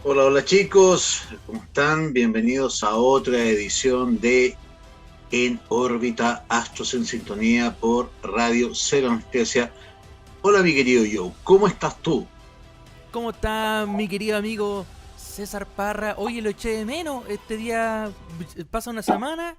Hola, hola chicos, ¿cómo están? Bienvenidos a otra edición de En órbita, Astros en sintonía por Radio Cero Anestesia. Hola mi querido Joe, ¿cómo estás tú? ¿Cómo está mi querido amigo César Parra? Oye, lo eché de menos. Este día pasa una semana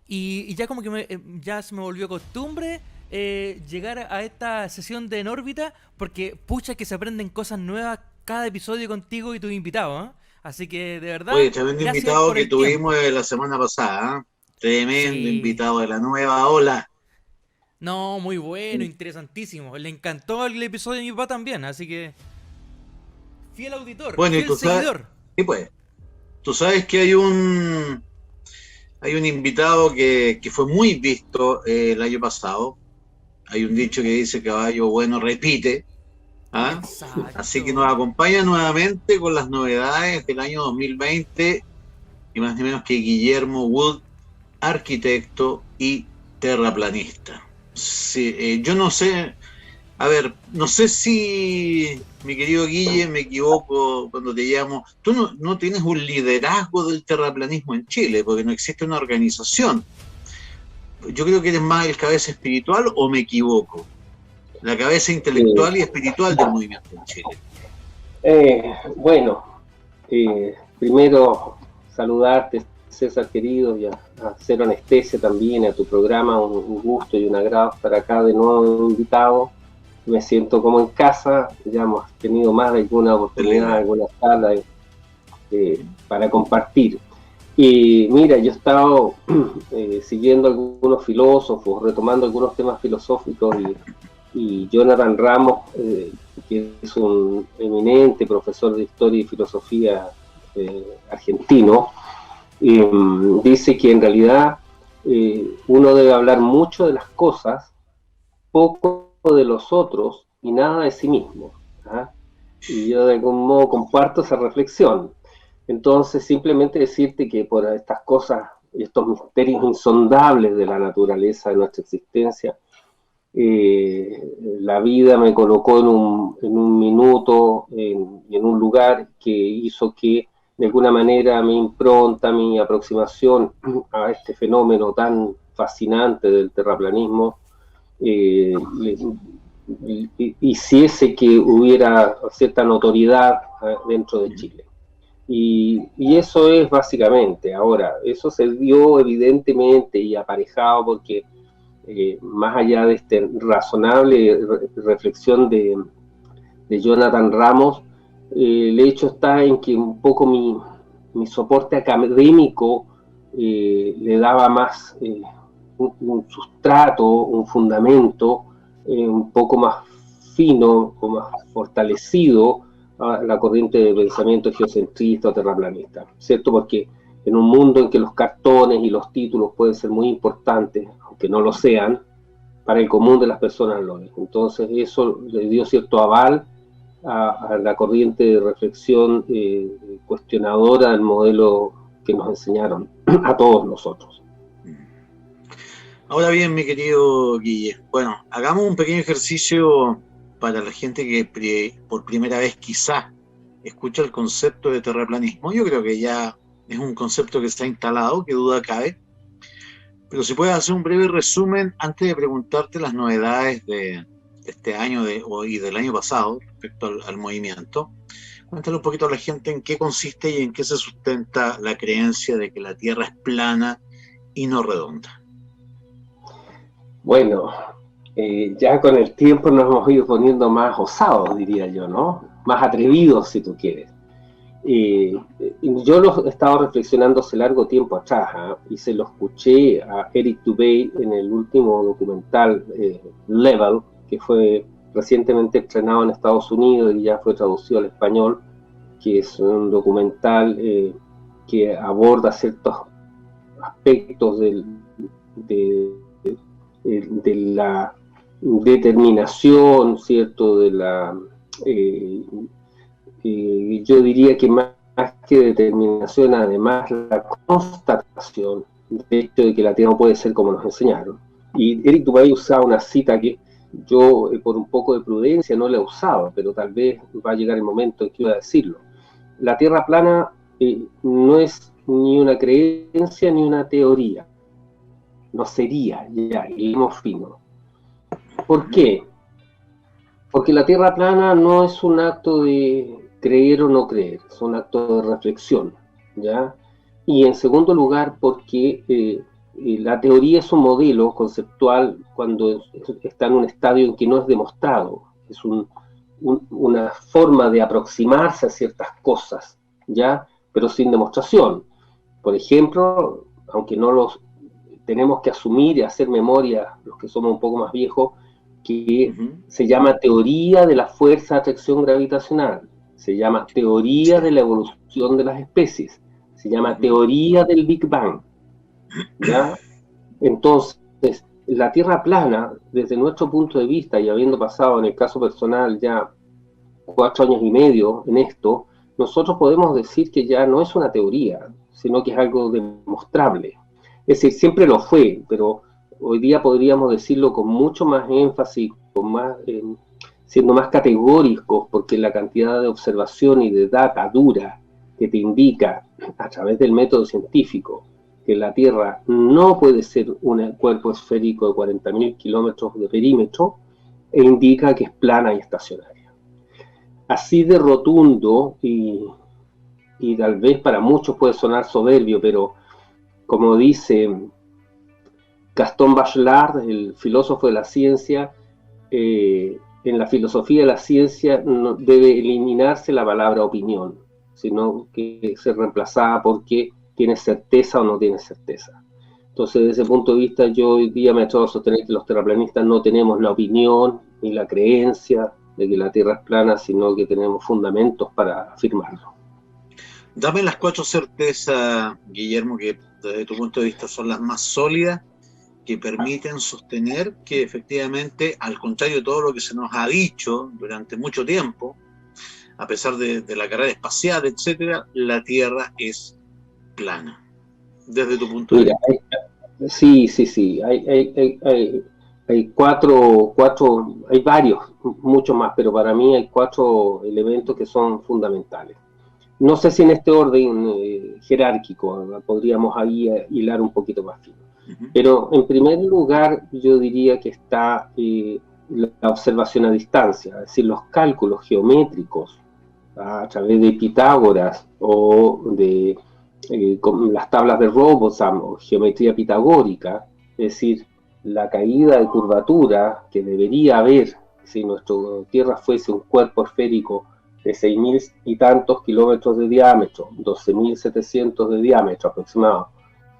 y ya como que ya se me volvió costumbre llegar a esta sesión de En órbita porque pucha que se aprenden cosas nuevas cada episodio contigo y tus invitados, ¿eh? Así que de Oye, verdad, tremendo gracias invitado por que el tuvimos tiempo. la semana pasada, ¿eh? Tremendo Sí. invitado de la nueva ola. No, muy bueno, interesantísimo. Le encantó el episodio de mi papá también, así que fiel auditor, Bueno, y fiel tú sabes, seguidor. y pues, tú sabes que hay un invitado que fue muy visto el año pasado. Hay un Ujú. dicho que dice caballo bueno repite. ¿Ah? Así que nos Exacto. acompaña nuevamente con las novedades del año 2020 y más ni menos que Guillermo Wood, arquitecto y terraplanista. Sí, yo no sé, a ver, no sé si mi querido Guille me equivoco cuando te llamo. Tú no tienes un liderazgo del terraplanismo en Chile porque no existe una organización. Yo creo que eres más el cabeza espiritual o me equivoco. La cabeza Eh, intelectual y espiritual del movimiento en Chile. bueno, primero saludarte, César querido, y a Cero Anestesia también, a tu programa, un gusto y un agrado estar acá de nuevo invitado. Me siento como en casa, ya hemos tenido más de alguna oportunidad, Celebra. alguna sala para compartir. Y mira, yo he estado siguiendo algunos filósofos, retomando algunos temas filosóficos y Jonathan Ramos, que es un eminente profesor de historia y filosofía argentino, dice que en realidad uno debe hablar mucho de las cosas, poco de los otros y nada de sí mismo. ¿Ah? Y yo de algún modo comparto esa reflexión. Entonces, simplemente decirte que por estas cosas y estos misterios insondables de la naturaleza de nuestra existencia, la vida me colocó en un minuto, en un lugar que hizo que de alguna manera mi impronta, mi aproximación a este fenómeno tan fascinante del terraplanismo, eh, hiciese que hubiera cierta notoriedad dentro de Chile. Y eso es básicamente, ahora, eso se dio evidentemente y aparejado porque más allá de esta razonable reflexión de Jonathan Ramos, el hecho está en que un poco mi soporte académico le daba más un sustrato, un fundamento un poco más fino o más fortalecido a la corriente de pensamiento geocentrista o terraplanista, ¿cierto? Porque en un mundo en que los cartones y los títulos pueden ser muy importantes, aunque no lo sean, para el común de las personas lo es. Entonces eso le dio cierto aval a la corriente de reflexión cuestionadora del modelo que nos enseñaron a todos nosotros. Ahora bien, mi querido Guille, bueno, hagamos un pequeño ejercicio para la gente que por primera vez quizás escucha el concepto de terraplanismo. Yo creo que ya es un concepto que se ha instalado, que duda cabe, pero si puedes hacer un breve resumen antes de preguntarte las novedades de este año y del año pasado respecto al movimiento. Cuéntale un poquito a la gente en qué consiste y en qué se sustenta la creencia de que la Tierra es plana y no redonda. Bueno, ya con el tiempo nos hemos ido poniendo más osados, diría yo, ¿no? Más atrevidos, si tú quieres. Yo lo he estado reflexionando hace largo tiempo atrás, ¿eh? Y se lo escuché a Eric Dubay en el último documental Level, que fue recientemente estrenado en Estados Unidos y ya fue traducido al español, que es un documental que aborda ciertos aspectos de, de la determinación, ¿cierto? De la, eh, yo diría que más que determinación, además la constatación del hecho de que la Tierra no puede ser como nos enseñaron. Y Eric Dubay usaba una cita que yo, por un poco de prudencia, no la he usado, pero tal vez va a llegar el momento en que iba a decirlo. la Tierra plana no es ni una creencia ni una teoría. No sería, ya, y fino. ¿Por qué? Porque la Tierra plana no es un acto de creer o no creer, es un acto de reflexión, ¿ya? Y en segundo lugar, porque la teoría es un modelo conceptual cuando está en un estadio en que no es demostrado, es una forma de aproximarse a ciertas cosas, ¿ya? Pero sin demostración. Por ejemplo, aunque no los tenemos que asumir y hacer memoria, los que somos un poco más viejos, que se llama teoría de la fuerza de atracción gravitacional, se llama teoría de la evolución de las especies, se llama teoría del Big Bang, ¿ya? Entonces, la Tierra plana, desde nuestro punto de vista, y habiendo pasado en el caso personal ya 4 años y medio en esto, nosotros podemos decir que ya no es una teoría, sino que es algo demostrable. Es decir, siempre lo fue, pero hoy día podríamos decirlo con mucho más énfasis, con más, siendo más categóricos, porque la cantidad de observación y de data dura que te indica a través del método científico que la Tierra no puede ser un cuerpo esférico de 40.000 kilómetros de perímetro, e indica que es plana y estacionaria. Así de rotundo, y tal vez para muchos puede sonar soberbio, pero como dice Gaston Bachelard, el filósofo de la ciencia, en la filosofía de la ciencia no debe eliminarse la palabra opinión, sino que ser reemplazada porque tienes certeza o no tienes certeza. Entonces, desde ese punto de vista, yo hoy día me atrevo a sostener que los terraplanistas no tenemos la opinión ni la creencia de que la Tierra es plana, sino que tenemos fundamentos para afirmarlo. Dame las 4 certezas, Guillermo, que desde tu punto de vista son las más sólidas, que permiten sostener que efectivamente, al contrario de todo lo que se nos ha dicho durante mucho tiempo, a pesar de la carrera espacial, etcétera, la Tierra es plana, desde tu punto de vista. Sí. Hay cuatro, hay varios, muchos más, pero para mí hay 4 elementos que son fundamentales. No sé si en este orden jerárquico, podríamos ahí hilar un poquito más fino. Pero en primer lugar yo diría que está la observación a distancia, es decir, los cálculos geométricos a través de Pitágoras o de con las tablas de Robotham o geometría pitagórica, es decir, la caída de curvatura que debería haber si nuestra Tierra fuese un cuerpo esférico de 6.000 y tantos kilómetros de diámetro, 12.700 de diámetro aproximado,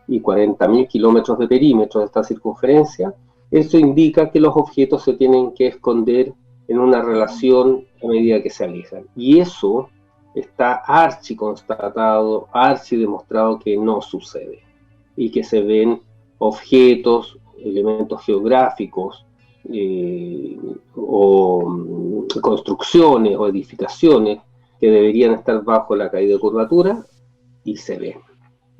y 40.000 kilómetros de perímetro de esta circunferencia, eso indica que los objetos se tienen que esconder en una relación a medida que se alejan. Y eso está archiconstatado, archidemostrado que no sucede. Y que se ven objetos, elementos geográficos, o construcciones o edificaciones que deberían estar bajo la caída de curvatura y se ven.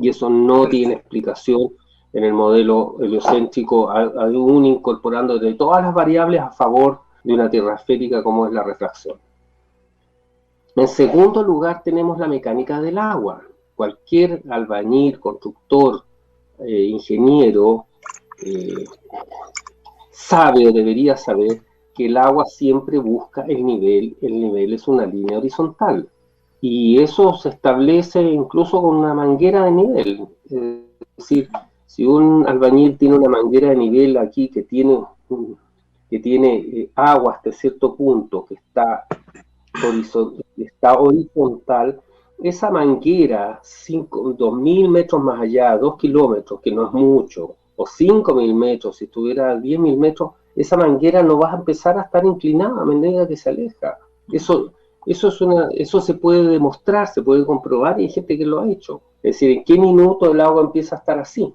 Y eso no tiene explicación en el modelo heliocéntrico, aún incorporando de todas las variables a favor de una Tierra esférica como es la refracción. En segundo lugar tenemos la mecánica del agua. Cualquier albañil, constructor, ingeniero sabe o debería saber que el agua siempre busca el nivel es una línea horizontal. Y eso se establece incluso con una manguera de nivel. Es decir, si un albañil tiene una manguera de nivel aquí que tiene agua hasta cierto punto, que está horizontal, esa manguera, 2.000 metros más allá, 2 kilómetros, que no es mucho, o 5.000 metros, si estuviera a 10.000 metros, esa manguera no va a empezar a estar inclinada a medida que se aleja. Eso se puede demostrar, se puede comprobar y hay gente que lo ha hecho. Es decir, ¿en qué minuto el agua empieza a estar así?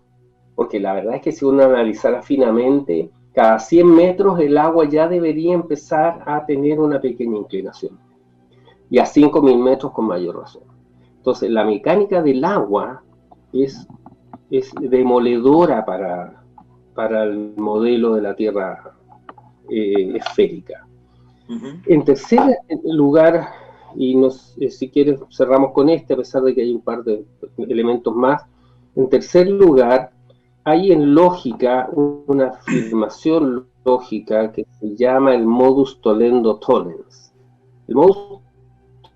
Porque la verdad es que si uno analizara finamente, cada 100 metros el agua ya debería empezar a tener una pequeña inclinación. Y a 5.000 metros con mayor razón. Entonces, la mecánica del agua es demoledora para el modelo de la Tierra esférica. En tercer lugar, si quieres cerramos con este, a pesar de que hay un par de elementos más. En tercer lugar, hay en lógica una afirmación lógica que se llama el modus tollendo tollens. El modus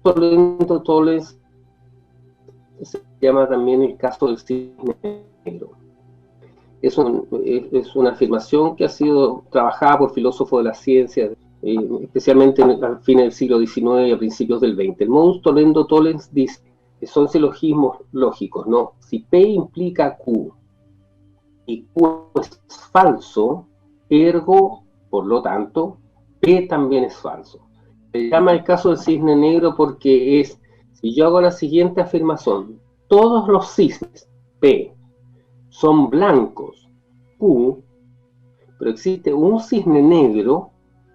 tollendo tollens se llama también el caso del cisne negro. Es una afirmación que ha sido trabajada por filósofos de la ciencia, especialmente al fin del siglo XIX y a principios del XX. El modus tollendo tollens dice que son silogismos lógicos, ¿no? Si P implica Q y Q es falso, ergo, por lo tanto, P también es falso. Se llama el caso del cisne negro porque si yo hago la siguiente afirmación, todos los cisnes P son blancos, Q, pero existe un cisne negro,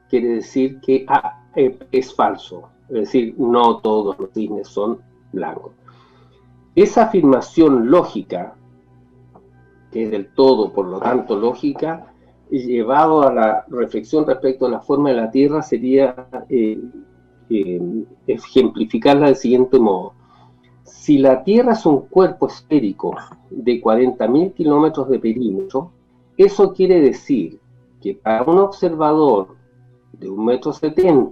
quiere decir que A es falso, es decir, no todos los cisnes son blancos. Esa afirmación lógica, que es del todo, por lo tanto, lógica, llevado a la reflexión respecto a la forma de la Tierra, sería ejemplificarla del siguiente modo. Si la Tierra es un cuerpo esférico de 40.000 kilómetros de perímetro, eso quiere decir que para un observador de 1,70 m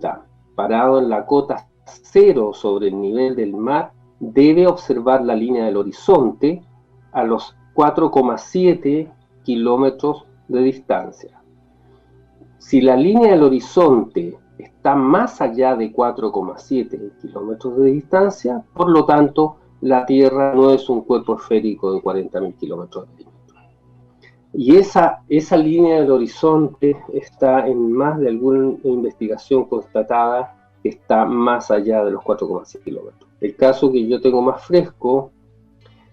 parado en la cota 0 sobre el nivel del mar, debe observar la línea del horizonte a los 4,7 kilómetros de distancia. Si la línea del horizonte está más allá de 4,7 kilómetros de distancia, por lo tanto, la Tierra no es un cuerpo esférico de 40.000 kilómetros de diámetro. Y esa línea del horizonte está en más de alguna investigación constatada que está más allá de los 4,7 kilómetros. El caso que yo tengo más fresco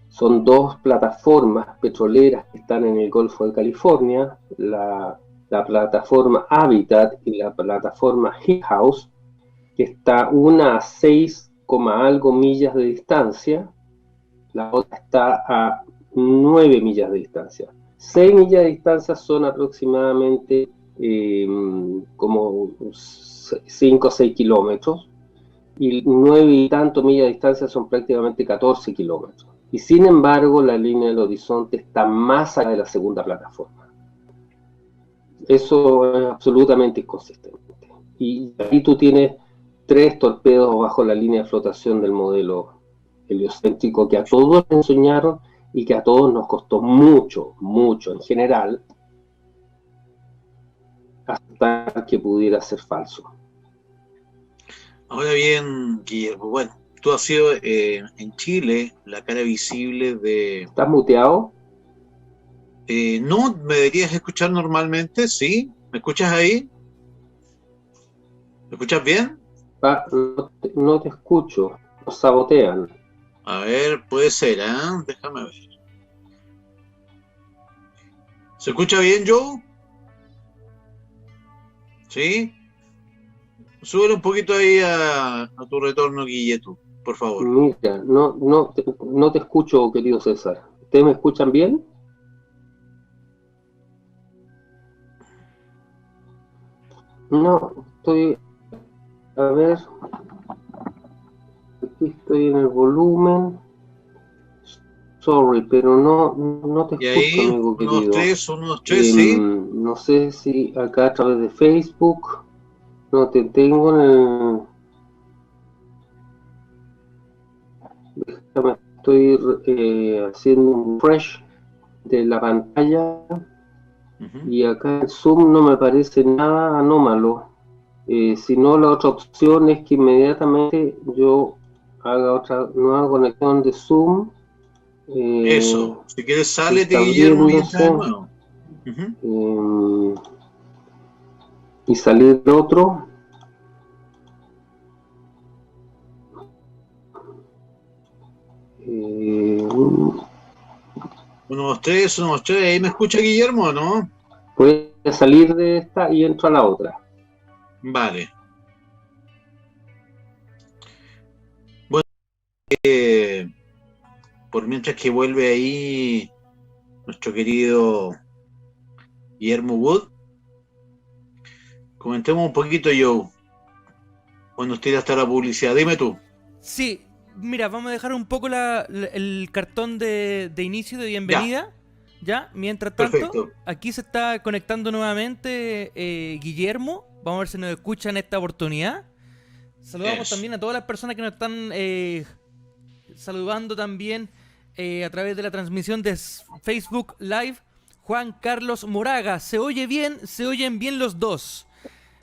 son dos plataformas petroleras que están en el Golfo de California, la plataforma Habitat y la plataforma Hill House, que está una a 6, algo millas de distancia, la otra está a 9 millas de distancia. 6 millas de distancia son aproximadamente como 5 o 6 kilómetros, y 9 y tanto millas de distancia son prácticamente 14 kilómetros. Y sin embargo, la línea del horizonte está más allá de la segunda plataforma. Eso es absolutamente inconsistente. Y ahí tú tienes 3 torpedos bajo la línea de flotación del modelo heliocéntrico que a todos nos enseñaron y que a todos nos costó mucho, mucho en general, hasta que pudiera ser falso. Ahora bien, Guillermo, bueno, tú has sido en Chile la cara visible de... ¿Estás muteado? No, me deberías escuchar normalmente, ¿sí? ¿Me escuchas ahí? ¿Me escuchas bien? No te escucho, nos sabotean. A ver, puede ser, déjame ver. ¿Se escucha bien, Joe? ¿Sí? Súbele un poquito ahí a tu retorno, Guilletu, por favor. Mira, no te escucho, querido César. ¿Ustedes me escuchan bien? No, a ver, aquí estoy en el volumen. Sorry, pero no te escucho, ahí, amigo querido. 1, 2, 3, sí. No sé si acá a través de Facebook no te tengo en el... Déjame, estoy haciendo un refresh de la pantalla. Y acá en Zoom no me parece nada anómalo. Sino la otra opción es que inmediatamente yo haga otra nueva conexión de Zoom. Eso, si quieres sálete, Guillermo, y entra de nuevo. Y salir de otro. 1, 2, 3, 1, 2, 3. ¿Ahí me escucha, Guillermo, no? Voy a salir de esta y entro a la otra. Vale. Bueno, por mientras que vuelve ahí nuestro querido Guillermo Wood, comentemos un poquito, Joe. o nos tiraste a la publicidad? Dime tú. Sí, mira, vamos a dejar un poco el cartón de inicio, de bienvenida. Ya, mientras tanto, Perfecto. aquí se está conectando nuevamente Guillermo. Vamos a ver si nos escuchan esta oportunidad. Saludamos también a todas las personas que nos están saludando también a través de la transmisión de Facebook Live. Juan Carlos Moraga, se oyen bien los dos.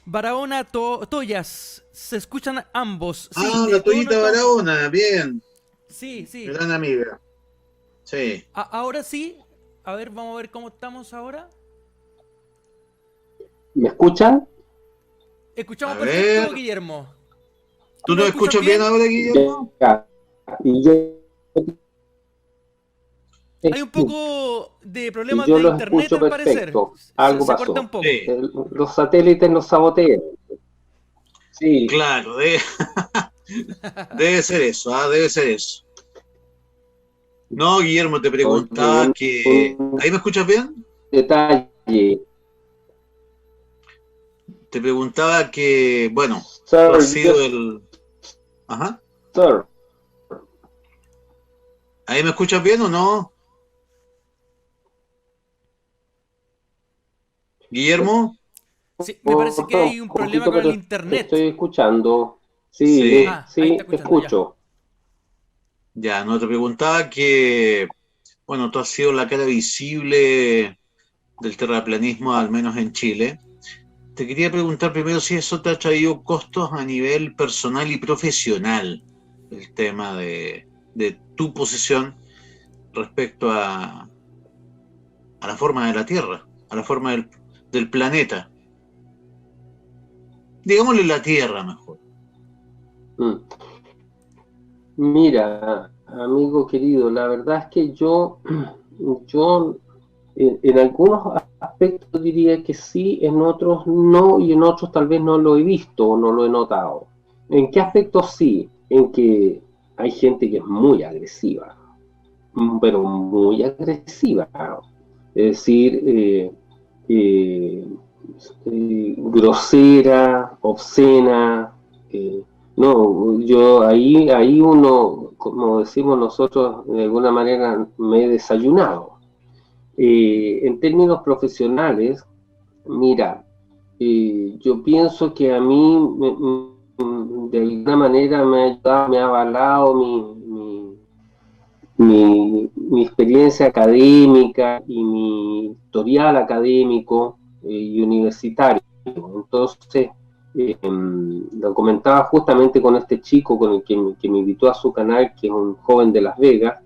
Barahona Toyas, se escuchan ambos. Sí, la Toyita Barahona, bien. Sí. Gran amiga. Sí. Ahora sí, a ver, vamos a ver cómo estamos ahora. ¿Me escuchan? Escuchamos perfecto, Guillermo. ¿Tú nos escuchas bien ahora, Guillermo? Hay un poco de problemas yo de los internet, escucho al parecer. perfecto. Algo se pasó. corta un poco. Sí. Los satélites nos sabotean. Sí. Claro, debe ser eso, debe ser eso. No, Guillermo, te preguntaba que... ¿Ahí me escuchas bien? Detalle. Te preguntaba que, bueno, Sir, tú has sido el... Ajá. Sir. ¿Ahí me escuchas bien o no? Guillermo. Sí, me parece que hay un problema con el internet. Estoy escuchando. Sí, sí, te escucho. Ya, no, te preguntaba que, bueno, tú has sido la cara visible del terraplanismo, al menos en Chile. Te quería preguntar primero si eso te ha traído costos a nivel personal y profesional, el tema de tu posición respecto a la forma de la Tierra, a la forma del planeta. Digámosle la Tierra mejor. Mira, amigo querido, la verdad es que yo en algunos aspectos diría que sí, en otros no, y en otros tal vez no lo he visto o no lo he notado. ¿En qué aspectos sí? En que hay gente que es muy agresiva, pero muy agresiva. Es decir, grosera, obscena. No, yo ahí uno, como decimos nosotros, de alguna manera me he desayunado. En términos profesionales, mira, yo pienso que a mí de alguna manera me ha ayudado, me ha avalado mi experiencia académica y mi historial académico y universitario. Entonces, lo comentaba justamente con este chico con el que me invitó a su canal, que es un joven de Las Vegas,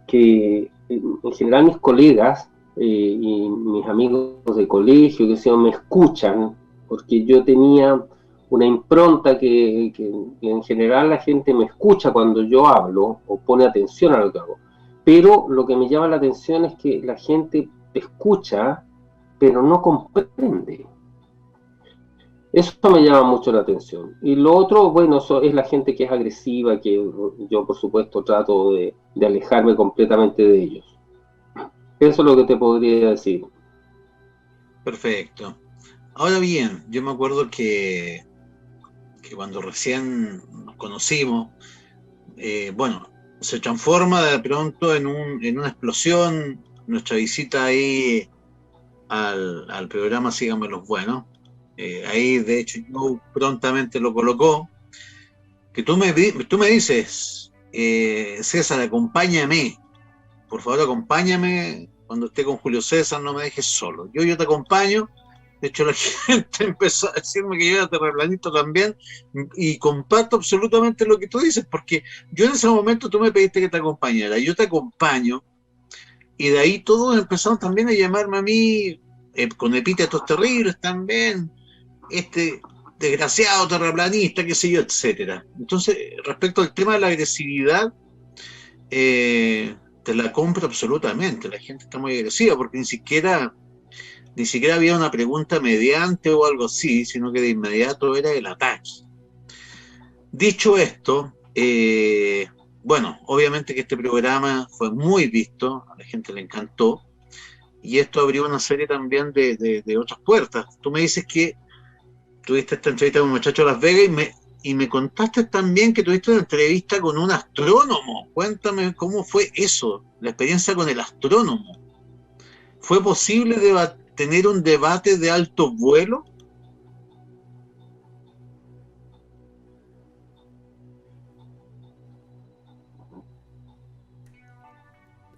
que en general mis colegas y mis amigos de colegio, que sea, me escuchan, porque yo tenía una impronta que en general la gente me escucha cuando yo hablo o pone atención a lo que hago. Pero lo que me llama la atención es que la gente escucha, pero no comprende. Eso me llama mucho la atención. Y lo otro, bueno, es la gente que es agresiva, que yo por supuesto trato de alejarme completamente de ellos. Eso es lo que te podría decir. Perfecto. Ahora bien, yo me acuerdo que cuando recién nos conocimos, bueno, se transforma de pronto en una explosión nuestra visita ahí al programa Síganme los Buenos. Ahí, de hecho, yo prontamente lo colocó. Que tú me dices, César, acompáñame. Por favor, acompáñame cuando esté con Julio César, no me dejes solo. Yo te acompaño. De hecho, la gente empezó a decirme que yo era terraplanista también y comparto absolutamente lo que tú dices, porque yo en ese momento tú me pediste que te acompañara, yo te acompaño y de ahí todos empezaron también a llamarme a mí con epítetos terribles también, este desgraciado terraplanista, qué sé yo, etcétera. Entonces, respecto al tema de la agresividad, te la compro absolutamente. La gente está muy agresiva porque ni siquiera había una pregunta mediante o algo así, sino que de inmediato era el ataque. Dicho esto, bueno, obviamente que este programa fue muy visto, a la gente le encantó, y esto abrió una serie también de otras puertas. Tú me dices que tuviste esta entrevista con un muchacho de Las Vegas y me contaste también que tuviste una entrevista con un astrónomo. Cuéntame cómo fue eso, la experiencia con el astrónomo. ¿Fue posible tener un debate de alto vuelo?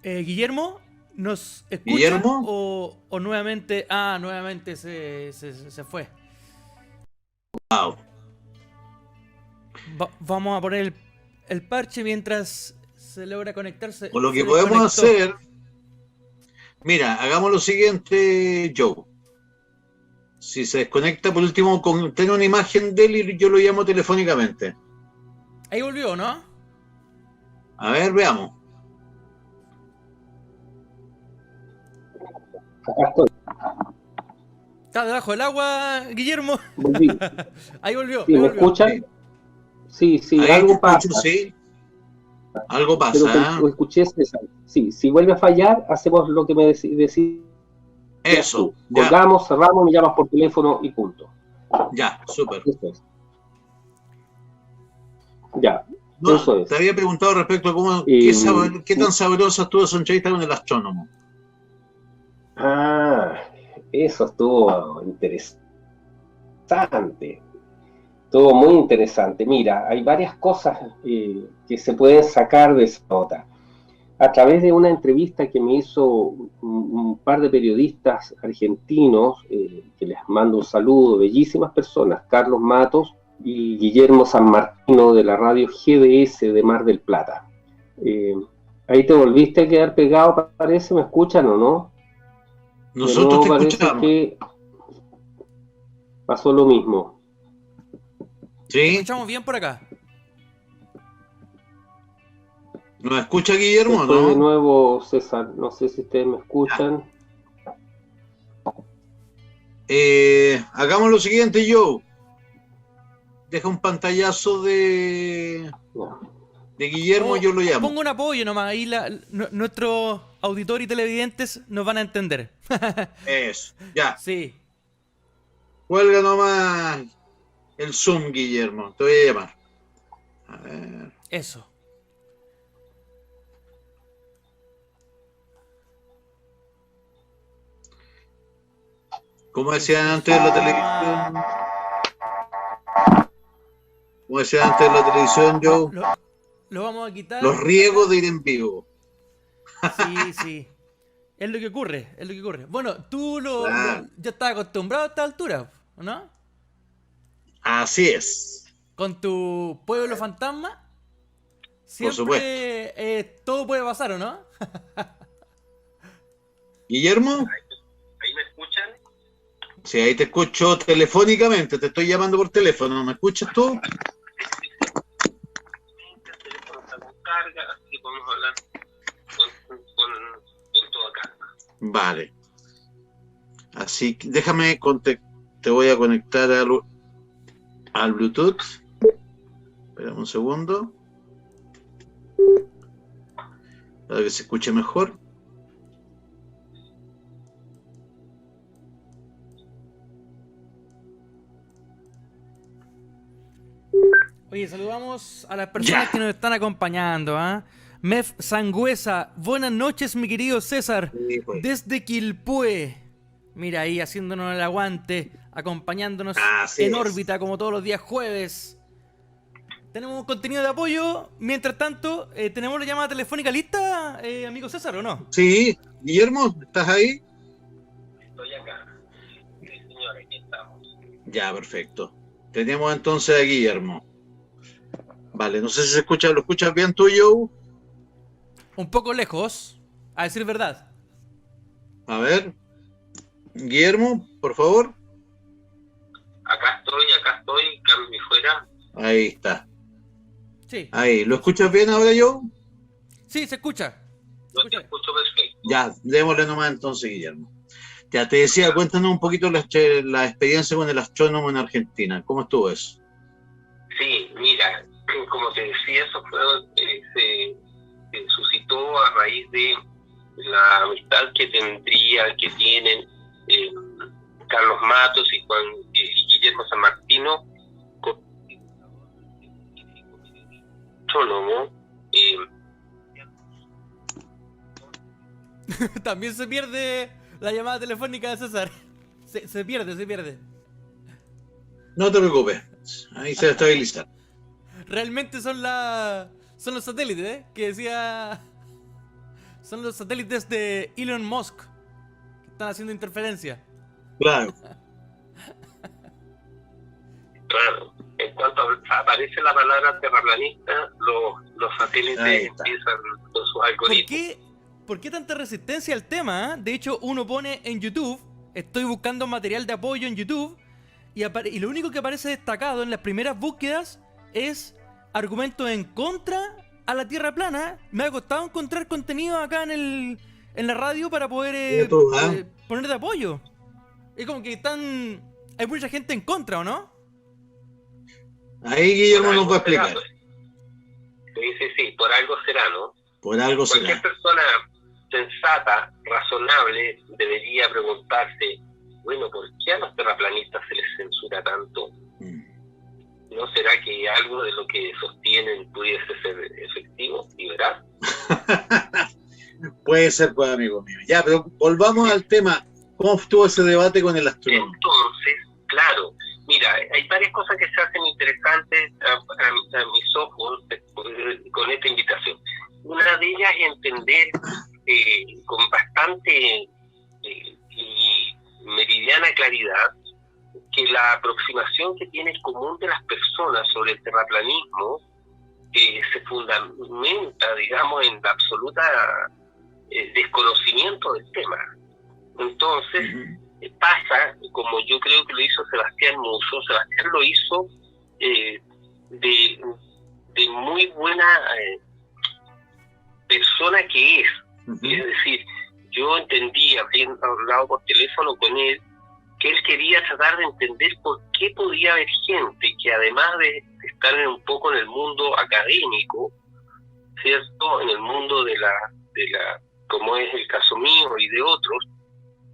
Guillermo, ¿nos escucha? ¿Guillermo? ¿O nuevamente? Ah, nuevamente se fue. Wow. Vamos a poner el parche mientras se logra conectarse. O lo que Se podemos desconectó. hacer, mira, hagamos lo siguiente, Joe. Si se desconecta, por último, ten una imagen de él y yo lo llamo telefónicamente. Ahí volvió, ¿no? A ver, veamos. Acá estoy. Está debajo del agua, Guillermo. Volví. Ahí volvió. ¿Sí, ahí me volvió. escuchan? Sí, Ahí algo te pasa. escucho, sí. Algo Pero pasa. lo escuché, César. Sí, si vuelve a fallar, hacemos lo que me decís. Eso, ya, Colgamos, cerramos, me llamas por teléfono y punto. ya, súper. Eso es. Ya, No, eso es. te había preguntado respecto a cómo, qué tan sabrosa estuvo esa entrevista con el astrónomo. Eso estuvo interesante. Estuvo muy interesante. Mira, hay varias cosas que se pueden sacar de esa nota. A través de una entrevista que me hizo un par de periodistas argentinos, que les mando un saludo, bellísimas personas, Carlos Matos y Guillermo San Martino de la radio GDS de Mar del Plata. Ahí te volviste a quedar pegado, parece, ¿me escuchan o no? Nosotros te parece escuchamos. que pasó lo mismo. Te ¿Sí? escuchamos bien por acá. ¿Nos escucha Guillermo o Después de no? nuevo, César, no sé si ustedes me escuchan. Hagamos lo siguiente, Joe. Deja un pantallazo de Guillermo, yo lo llamo. Pongo un apoyo nomás. Ahí nuestros auditores y televidentes nos van a entender. Eso, ya. Sí. Cuelga nomás el Zoom, Guillermo. Te voy a llamar. A ver. Eso. Como decían antes de la televisión. Como decían antes de la televisión, Joe. Lo vamos a quitar. Los riesgos de ir en vivo. Sí, sí. Es lo que ocurre, es lo que ocurre. Bueno, tú Claro. ya estás acostumbrado a esta altura, ¿no? Así es. Con tu pueblo fantasma. Siempre supuesto. todo puede pasar, ¿o no? Guillermo, ¿Ahí me escuchan? sí, ahí te escucho telefónicamente, te estoy llamando por teléfono, ¿me escuchas tú? El teléfono está con carga, así que podemos hablar con toda calma. Vale. Así que déjame, te voy a conectar al Bluetooth. Espera un segundo. Para que se escuche mejor. Oye, saludamos a las personas que nos están acompañando, ¿ah? Mef Sangüesa, buenas noches, mi querido César, Sí, pues. desde Quilpué. Mira ahí, haciéndonos el aguante, acompañándonos Así en es. órbita, como todos los días jueves. Tenemos un contenido de apoyo. Mientras tanto, ¿tenemos la llamada telefónica lista, amigo César, o no? Sí, Guillermo, ¿estás ahí? Estoy acá. Sí, señor, aquí estamos. Ya, perfecto. Tenemos entonces a Guillermo. Vale, no sé si se escucha, ¿lo escuchas bien tú, Joe? Un poco lejos, a decir verdad. A ver. Guillermo, por favor. Acá estoy, cambio fuera. Ahí está. Sí, Ahí, ¿lo escuchas bien ahora, Joe? sí, se escucha. Yo te escucho perfecto. Ya, démosle nomás entonces, Guillermo. Ya te decía, cuéntanos un poquito la experiencia con el astrónomo en Argentina. ¿Cómo estuvo eso? Sí, mira, como te decía, eso fue, se suscitó a raíz de la amistad que tienen Carlos Matos y Guillermo San Martino con astrónomo. También se pierde la llamada telefónica de César. Se pierde. No te preocupes, ahí se va a estabilizar. Realmente son los satélites, ¿eh? Que decía... Son los satélites de Elon Musk que están haciendo interferencia. Claro. Claro, en cuanto aparece la palabra terraplanista, los satélites empiezan con sus algoritmos. ¿Por qué tanta resistencia al tema? De hecho, uno pone en YouTube, estoy buscando material de apoyo en YouTube, y lo único que aparece destacado en las primeras búsquedas es argumentos en contra a la Tierra plana. Me ha costado encontrar contenido acá en la radio para poder poner de apoyo. Es como que hay mucha gente en contra, ¿o no? Ahí Guillermo nos va a explicar. Sí, por algo será, ¿no? Por algo será. Cualquier persona sensata, razonable, debería preguntarse, bueno, ¿por qué a los terraplanistas se les censura tanto? ¿No será que algo de lo que sostienen pudiese ser efectivo y veraz? Puede ser, pues, amigo mío. Ya, pero volvamos al tema. ¿Cómo estuvo ese debate con el astrónomo? Entonces, claro, mira, hay varias cosas que se hacen interesantes a mis ojos con esta invitación. Una de ellas es entender con bastante y meridiana claridad que la aproximación que tiene el común de las personas sobre el terraplanismo se fundamenta, digamos, en la absoluta desconocimiento del tema. Entonces, pasa, como yo creo que lo hizo Sebastián Musso. Sebastián lo hizo de muy buena persona que es. Es decir, yo entendí, habiendo hablado por teléfono con él, que él quería tratar de entender por qué podía haber gente que, además de estar un poco en el mundo académico, ¿cierto?, en el mundo de la como es el caso mío y de otros,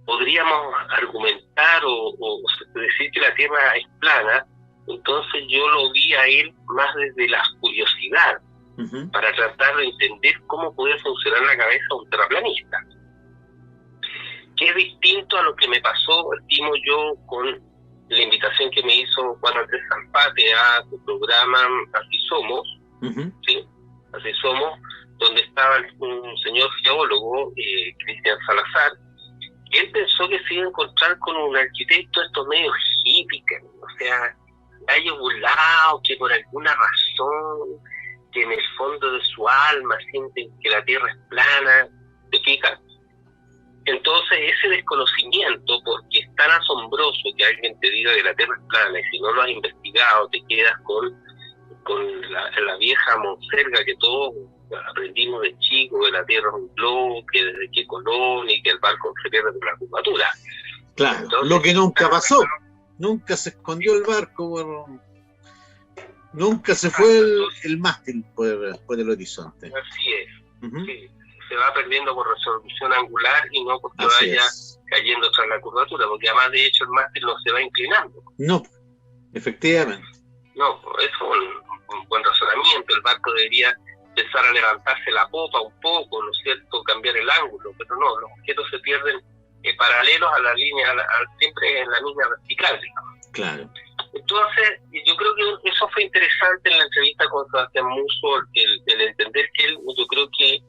podríamos argumentar o decir que la Tierra es plana. Entonces yo lo vi a él más desde la curiosidad, para tratar de entender cómo puede funcionar la cabeza de un terraplanista. Que es distinto a lo que me pasó, estimo yo, con la invitación que me hizo Juan Andrés Zampate a su programa Así Somos, ¿sí? Así Somos, donde estaba un señor geólogo, Cristian Salazar. Él pensó que se iba a encontrar con un arquitecto de estos medios hippies, o sea, gallo burlado, que por alguna razón, que en el fondo de su alma sienten que la Tierra es plana, ¿te fijas? Entonces ese desconocimiento, porque es tan asombroso que alguien te diga que la Tierra es plana, y si no lo has investigado te quedas con la vieja monserga que todos aprendimos de chico, que la Tierra es un globo, que desde que Colón y que el barco se pierde por la curvatura. Claro, entonces, lo que nunca pasó, nunca se escondió el barco, nunca se fue el mástil por el horizonte. Así es, sí. Se va perdiendo por resolución angular y no porque vaya cayendo tras la curvatura, porque además de hecho el mástil no se va inclinando. No, efectivamente. No, eso es un buen razonamiento. El barco debería empezar a levantarse la popa un poco, ¿no es cierto?, cambiar el ángulo, pero no, los objetos se pierden paralelos a la línea, siempre en la línea vertical, digamos. Claro. Entonces, yo creo que eso fue interesante en la entrevista con Sebastián Musso, el entender que él, yo creo que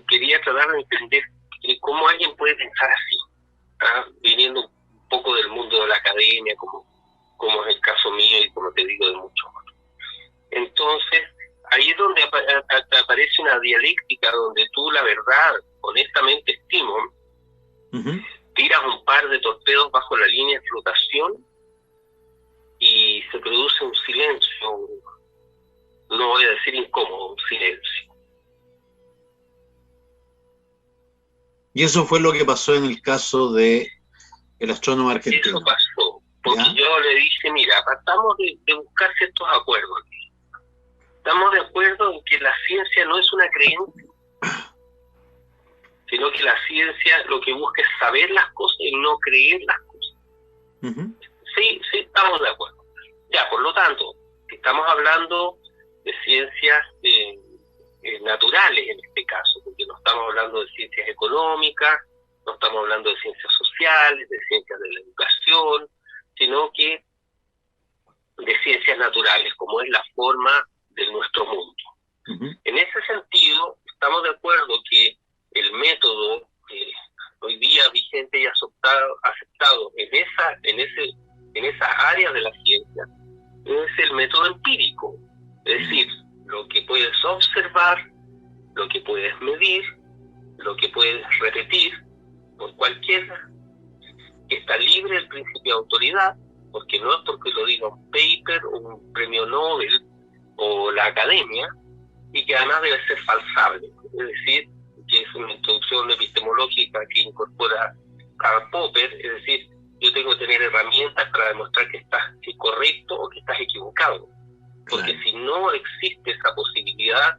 quería tratar de entender cómo alguien puede pensar así, viniendo un poco del mundo de la academia, como es el caso mío y como te digo de muchos otros. Entonces, ahí es donde aparece una dialéctica donde tú, la verdad, honestamente estimo, tiras un par de torpedos bajo la línea de flotación y se produce un silencio, no voy a decir incómodo, un silencio. Y eso fue lo que pasó en el caso de el astrónomo argentino. Eso pasó, porque yo le dije, mira, tratamos de buscar ciertos acuerdos aquí. Estamos de acuerdo en que la ciencia no es una creencia, sino que la ciencia lo que busca es saber las cosas y no creer las cosas. Sí, estamos de acuerdo. Ya, por lo tanto, estamos hablando ciencias naturales en este caso, porque no estamos hablando de ciencias económicas, no estamos hablando de ciencias sociales, de ciencias de la educación, sino que de ciencias naturales, como es la forma de nuestro mundo. Ujú. En ese sentido, estamos de acuerdo que el método hoy día vigente y aceptado en esa área de la ciencia es el método empírico, es decir, lo que puedes observar, lo que puedes medir, lo que puedes repetir por cualquiera, que está libre del principio de autoridad, porque no es porque lo diga un paper o un premio Nobel o la academia, y que además debe ser falsable, es decir, que es una introducción epistemológica que incorpora Karl Popper, es decir, yo tengo que tener herramientas para demostrar que estás correcto o que estás equivocado, porque Claro. si no existe esa posibilidad,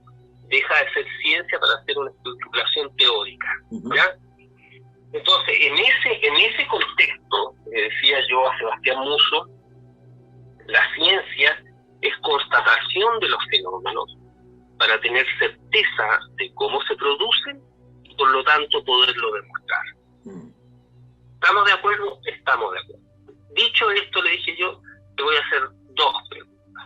deja de ser ciencia para hacer una especulación teórica, Ujú. ¿ya? Entonces, en ese contexto, le decía yo a Sebastián Musso, la ciencia es constatación de los fenómenos para tener certeza de cómo se producen y por lo tanto poderlo demostrar. Mm. ¿Estamos de acuerdo? Estamos de acuerdo. Dicho esto, le dije yo, te voy a hacer dos preguntas.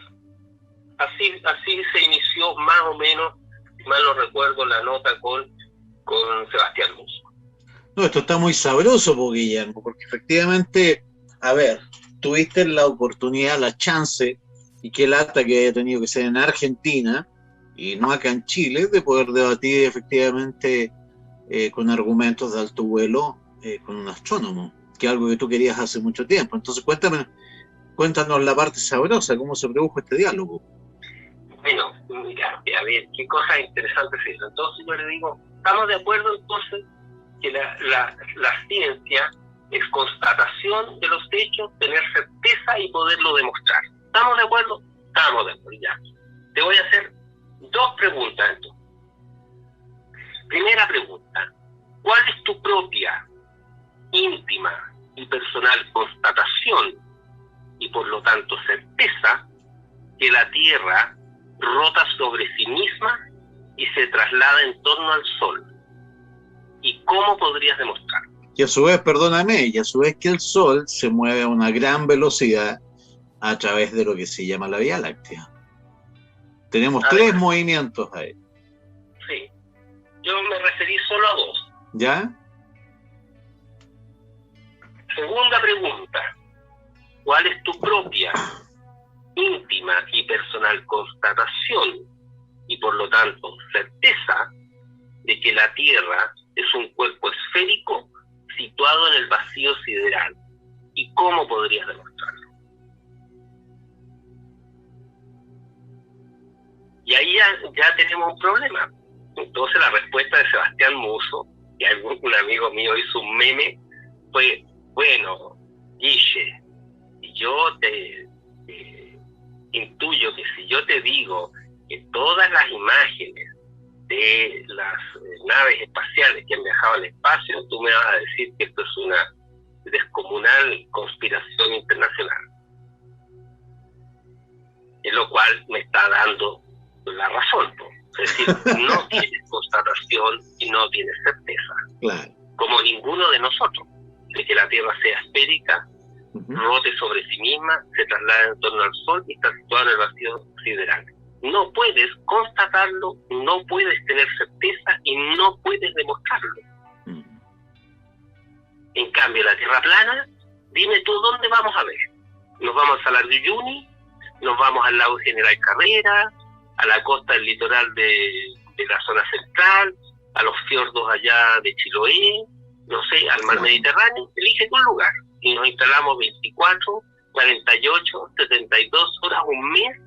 Así se inició más o menos, si mal no recuerdo, la nota con Sebastián Musso. No, esto está muy sabroso, Guillermo, porque efectivamente, a ver, tuviste la oportunidad, la chance, y qué lata que haya tenido que ser en Argentina y no acá en Chile, de poder debatir efectivamente con argumentos de alto vuelo con un astrónomo, que es algo que tú querías hace mucho tiempo. Entonces, cuéntanos la parte sabrosa, cómo se produjo este diálogo. Bueno, mira, a ver, qué cosa interesante es eso. Entonces yo le digo, ¿estamos de acuerdo entonces que la ciencia es constatación de los hechos, tener certeza y poderlo demostrar? ¿Estamos de acuerdo? Estamos de acuerdo, ya. Te voy a hacer dos preguntas entonces. Primera pregunta, ¿cuál es tu propia, íntima y personal constatación y por lo tanto certeza que la Tierra rota sobre sí misma y se traslada en torno al Sol? ¿Y cómo podrías demostrarlo? Y a su vez, perdóname, y a su vez que el Sol se mueve a una gran velocidad a través de lo que se llama la Vía Láctea. Tenemos tres movimientos ahí. Sí, yo me referí solo a dos. ¿Ya? Segunda pregunta, ¿cuál es tu propia, íntima y personal constatación y por lo tanto certeza de que la Tierra es un cuerpo esférico situado en el vacío sideral? ¿Y cómo podrías demostrarlo? Y ahí ya tenemos un problema. Entonces la respuesta de Sebastián Musso, y un amigo mío hizo un meme, fue, bueno, Guille, yo te intuyo que si yo te digo que todas las imágenes de las naves espaciales que han viajado al espacio, tú me vas a decir que esto es una descomunal conspiración internacional. Es lo cual me está dando la razón, ¿no? Es decir, no tienes constatación y no tienes certeza. Claro. Como ninguno de nosotros, de que la Tierra sea esférica, rote sobre sí misma, se traslada en torno al Sol y está situada en el vacío sideral. No puedes constatarlo, no puedes tener certeza y no puedes demostrarlo. En cambio, la Tierra plana, dime tú dónde vamos a ver. Nos vamos al Salar de Uyuni, nos vamos al lago General Carrera, a la costa del litoral de la zona central, a los fiordos allá de Chiloé, no sé, al mar Mediterráneo. Elige un lugar y nos instalamos 24, 48, 72 horas, un mes,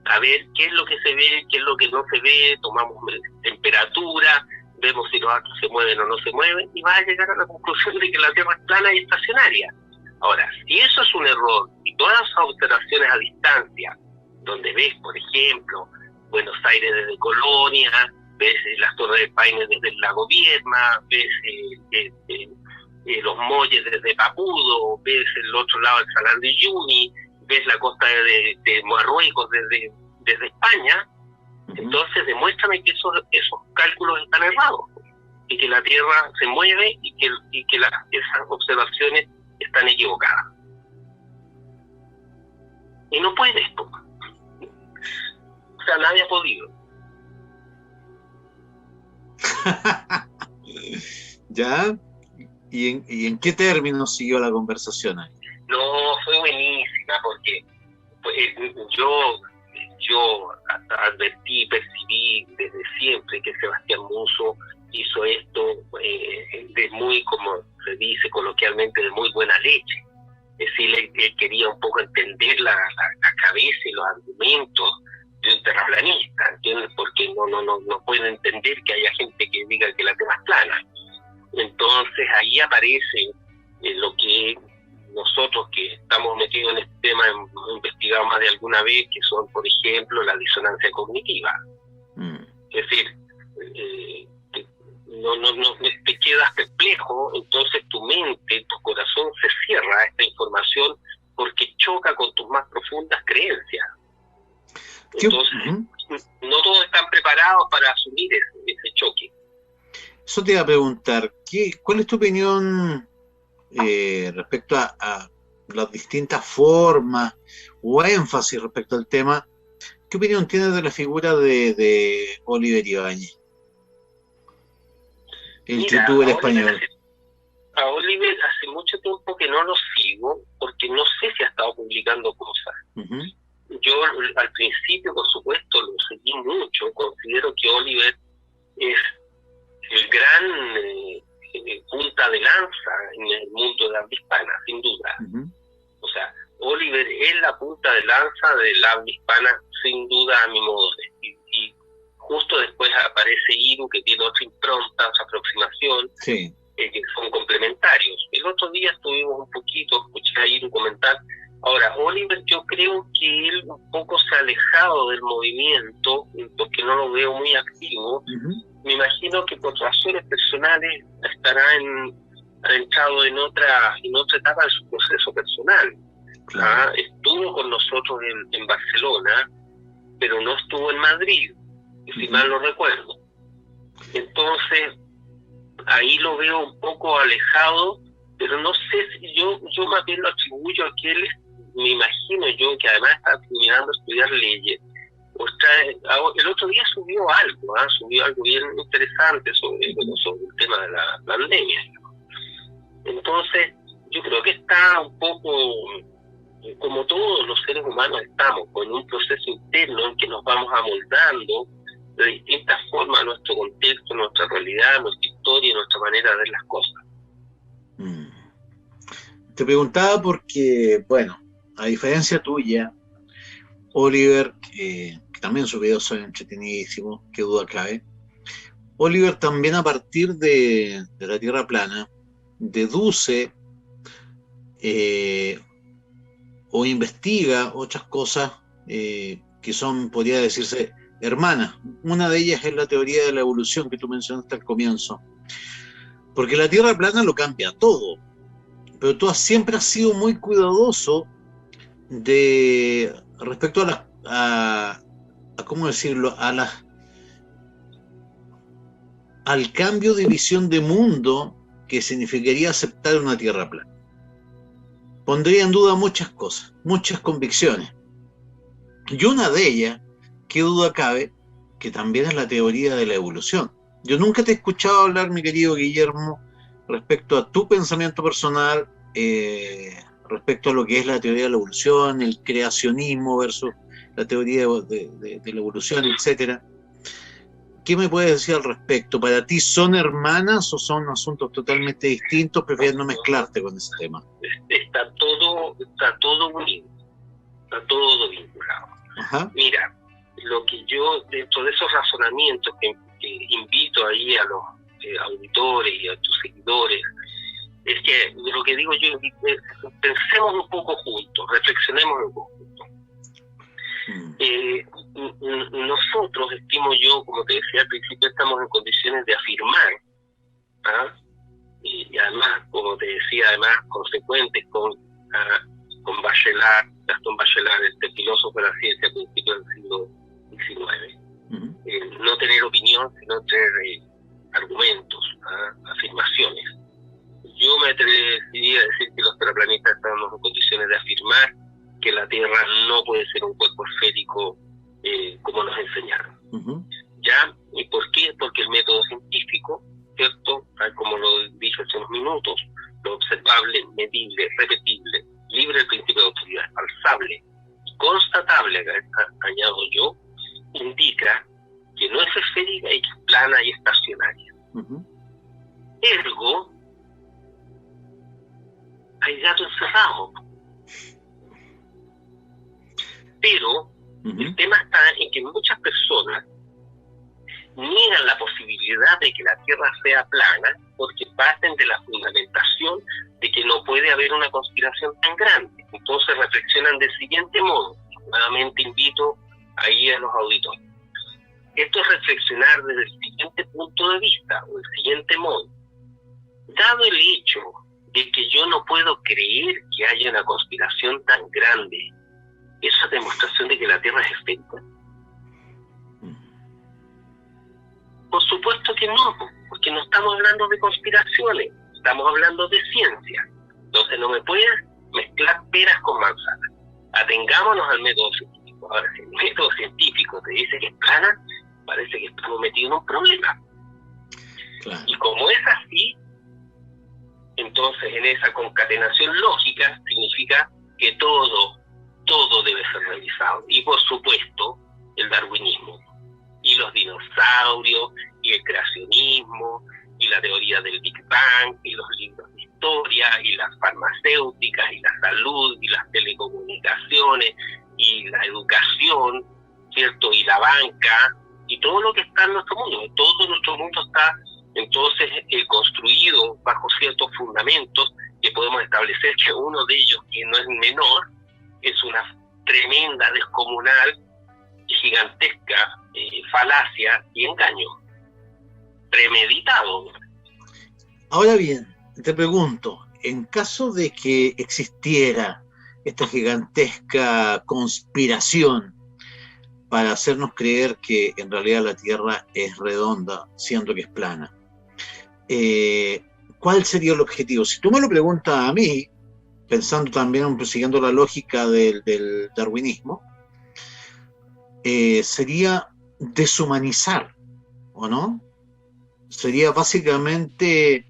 a ver qué es lo que se ve, qué es lo que no se ve, tomamos temperatura, vemos si los astros se mueven o no se mueven, y vas a llegar a la conclusión de que la Tierra es plana y estacionaria. Ahora, si eso es un error, y todas las observaciones a distancia, donde ves, por ejemplo, Buenos Aires desde Colonia, ves las Torres de Paine desde el lago Vierma, ves los Molles desde Papudo, ves el otro lado del Salar de Uyuni, ves la costa de Marruecos desde España, Entonces demuéstrame que esos cálculos están errados, y que la Tierra se mueve y que esas observaciones están equivocadas. Y no puedes, po. O sea, nadie ha podido. ¿Ya? ¿Y en qué términos siguió la conversación ahí? No, fue buenísima, porque pues, yo advertí, percibí desde siempre que Sebastián Musso hizo esto de muy, como se dice coloquialmente, de muy buena leche. Es decir, él quería un poco entender la cabeza y los argumentos de un terraplanista, ¿entiendes? Porque no puede entender que haya gente que diga que la Tierra es plana. Entonces ahí aparece lo que nosotros que estamos metidos en este tema hemos investigado más de alguna vez, que son, por ejemplo, la disonancia cognitiva. Es decir, te quedas perplejo, entonces tu mente, tu corazón se cierra a esta información porque choca con tus más profundas creencias. Entonces, no todos están preparados para asumir ese choque. Eso te iba a preguntar, ¿cuál es tu opinión respecto a las distintas formas o énfasis respecto al tema? ¿Qué opinión tienes de la figura de Oliver Ibáñez, el youtuber español? A Oliver hace mucho tiempo que no lo sigo, porque no sé si ha estado publicando cosas. Yo al principio, por supuesto, lo seguí mucho. Considero que Oliver es el gran punta de lanza en el mundo de la habla hispana, sin duda. O sea, Oliver es la punta de lanza de la habla hispana, sin duda, a mi modo de decir. Y justo después aparece Iru, que tiene otra impronta, otra aproximación, que son complementarios. El otro día estuvimos un poquito, escuché a Iru comentar. Ahora, Oliver, yo creo que él un poco se ha alejado del movimiento, porque no lo veo muy activo. Me imagino que por razones personales estará entrado en otra etapa de su proceso personal. Estuvo con nosotros en Barcelona, pero no estuvo en Madrid, si mal no recuerdo. Entonces, ahí lo veo un poco alejado, pero no sé si yo más bien lo atribuyo a que él, me imagino yo, que además está terminando de estudiar leyes. El otro día subió algo bien interesante sobre el tema de la pandemia. Entonces, yo creo que está un poco, como todos los seres humanos estamos, con un proceso interno en que nos vamos amoldando de distintas formas a nuestro contexto, nuestra realidad, nuestra historia y nuestra manera de ver las cosas. Te preguntaba porque, bueno, a diferencia tuya, Oliver, que también sus videos son entretenidísimos, qué duda cabe, Oliver también a partir de la Tierra plana deduce o investiga otras cosas que son, podría decirse, hermanas. Una de ellas es la teoría de la evolución que tú mencionaste al comienzo, porque la Tierra plana lo cambia todo, pero tú siempre has sido muy cuidadoso respecto a ¿cómo decirlo? Al cambio de visión de mundo que significaría aceptar una Tierra plana. Pondría en duda muchas cosas, muchas convicciones. Y una de ellas, qué duda cabe, que también es la teoría de la evolución. Yo nunca te he escuchado hablar, mi querido Guillermo, respecto a tu pensamiento personal, respecto a lo que es la teoría de la evolución, el creacionismo versus la teoría de la evolución, etcétera. ¿Qué me puedes decir al respecto? ¿Para ti son hermanas o son asuntos totalmente distintos? Prefieres no mezclarte con ese tema. Está todo unido, está todo vinculado. Mira, lo que yo, dentro de esos razonamientos que invito ahí a los auditores y a tus seguidores, es que lo que digo yo, pensemos un poco juntos, reflexionemos un poco juntos. Nosotros, estimo yo, como te decía al principio, estamos en condiciones de afirmar, y además, como te decía, además consecuentes con Bachelard, Gastón Bachelard, este filósofo de la ciencia a principios del siglo XIX. no tener opinión, sino tener argumentos, afirmaciones. Yo me atrevería a decir que los terraplanistas estamos en condiciones de afirmar que la Tierra no puede ser un cuerpo esférico como nos enseñaron. ¿Ya? ¿Y por qué? Porque el método científico, ¿cierto? Tal como lo he dicho hace unos minutos, lo observable, medible, repetible, libre del principio de autoridad, falsable y constatable, añado yo, indica que no es esférica y que es plana y estacionaria. Ergo, hay gato encerrado. Pero el tema está en que muchas personas niegan la posibilidad de que la Tierra sea plana porque parten de la fundamentación de que no puede haber una conspiración tan grande. Entonces reflexionan del siguiente modo. Nuevamente invito ahí a los auditores. Esto es reflexionar desde el siguiente punto de vista, o el siguiente modo. Dado el hecho de que yo no puedo creer que haya una conspiración tan grande, ¿eso es demostración de que la Tierra es esférica? Por supuesto que no, porque no estamos hablando de conspiraciones, estamos hablando de ciencia. Entonces no me puedes mezclar peras con manzanas. Atengámonos al método científico. Ahora, si el método científico te dice que es plana, parece que estamos metidos en un problema. Claro. Y como es así, entonces en esa concatenación lógica significa que todo debe ser revisado. Y por supuesto, el darwinismo, y los dinosaurios, y el creacionismo, y la teoría del Big Bang, y los libros de historia, y las farmacéuticas, y la salud, y las telecomunicaciones, y la educación, ¿cierto? Y la banca, y todo lo que está en nuestro mundo. Todo nuestro mundo está entonces construido bajo ciertos fundamentos que podemos establecer que uno de ellos, que no es menor, es una tremenda, descomunal, gigantesca falacia y engaño premeditado. Ahora bien, te pregunto, en caso de que existiera esta gigantesca conspiración para hacernos creer que en realidad la Tierra es redonda, siendo que es plana, ¿cuál sería el objetivo? Si tú me lo preguntas a mí, pensando también, siguiendo la lógica del darwinismo, sería deshumanizar, ¿o no? Sería básicamente,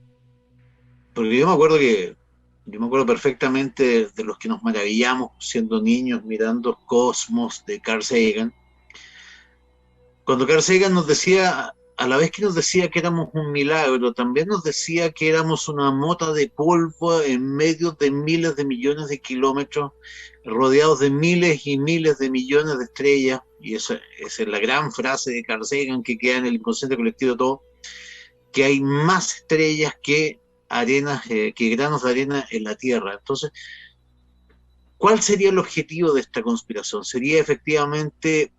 porque yo me acuerdo perfectamente de los que nos maravillamos siendo niños mirando Cosmos de Carl Sagan, cuando Carl Sagan nos decía, a la vez que nos decía que éramos un milagro, también nos decía que éramos una mota de polvo en medio de miles de millones de kilómetros, rodeados de miles y miles de millones de estrellas, y esa es la gran frase de Carl Sagan que queda en el inconsciente colectivo de todo, que hay más estrellas que arenas, que granos de arena en la Tierra. Entonces, ¿cuál sería el objetivo de esta conspiración? ¿Sería efectivamente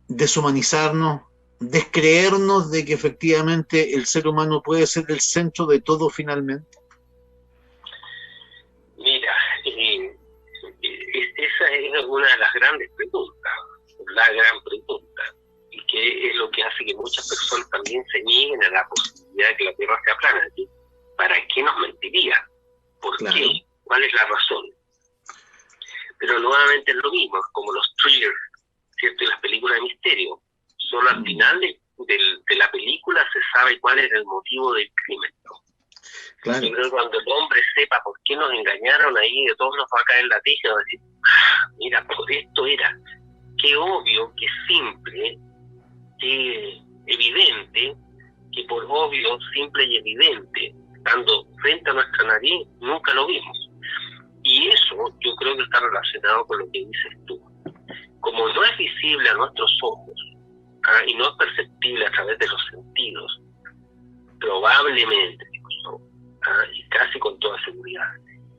deshumanizarnos, descreernos de que efectivamente el ser humano puede ser el centro de todo finalmente? Mira, esa es una de las grandes preguntas, la gran pregunta, y que es lo que hace que muchas personas también se nieguen a la posibilidad de que la Tierra sea plana. ¿Para qué nos mentiría? ¿Por claro. qué? ¿Cuál es la razón? Pero nuevamente es lo mismo, es como los thrillers, ¿cierto? Y las películas de misterio. Solo al final de la película se sabe cuál es el motivo del crimen, ¿no? Claro. Pero cuando el hombre sepa por qué nos engañaron, ahí de todos nos va a caer la teja y va a decir, mira, por esto era. Qué obvio, qué simple, qué evidente, que por obvio, simple y evidente, estando frente a nuestra nariz, nunca lo vimos. Y eso yo creo que está relacionado con lo que dices tú. Como no es visible a nuestros ojos, y no es perceptible a través de los sentidos, probablemente, y casi con toda seguridad,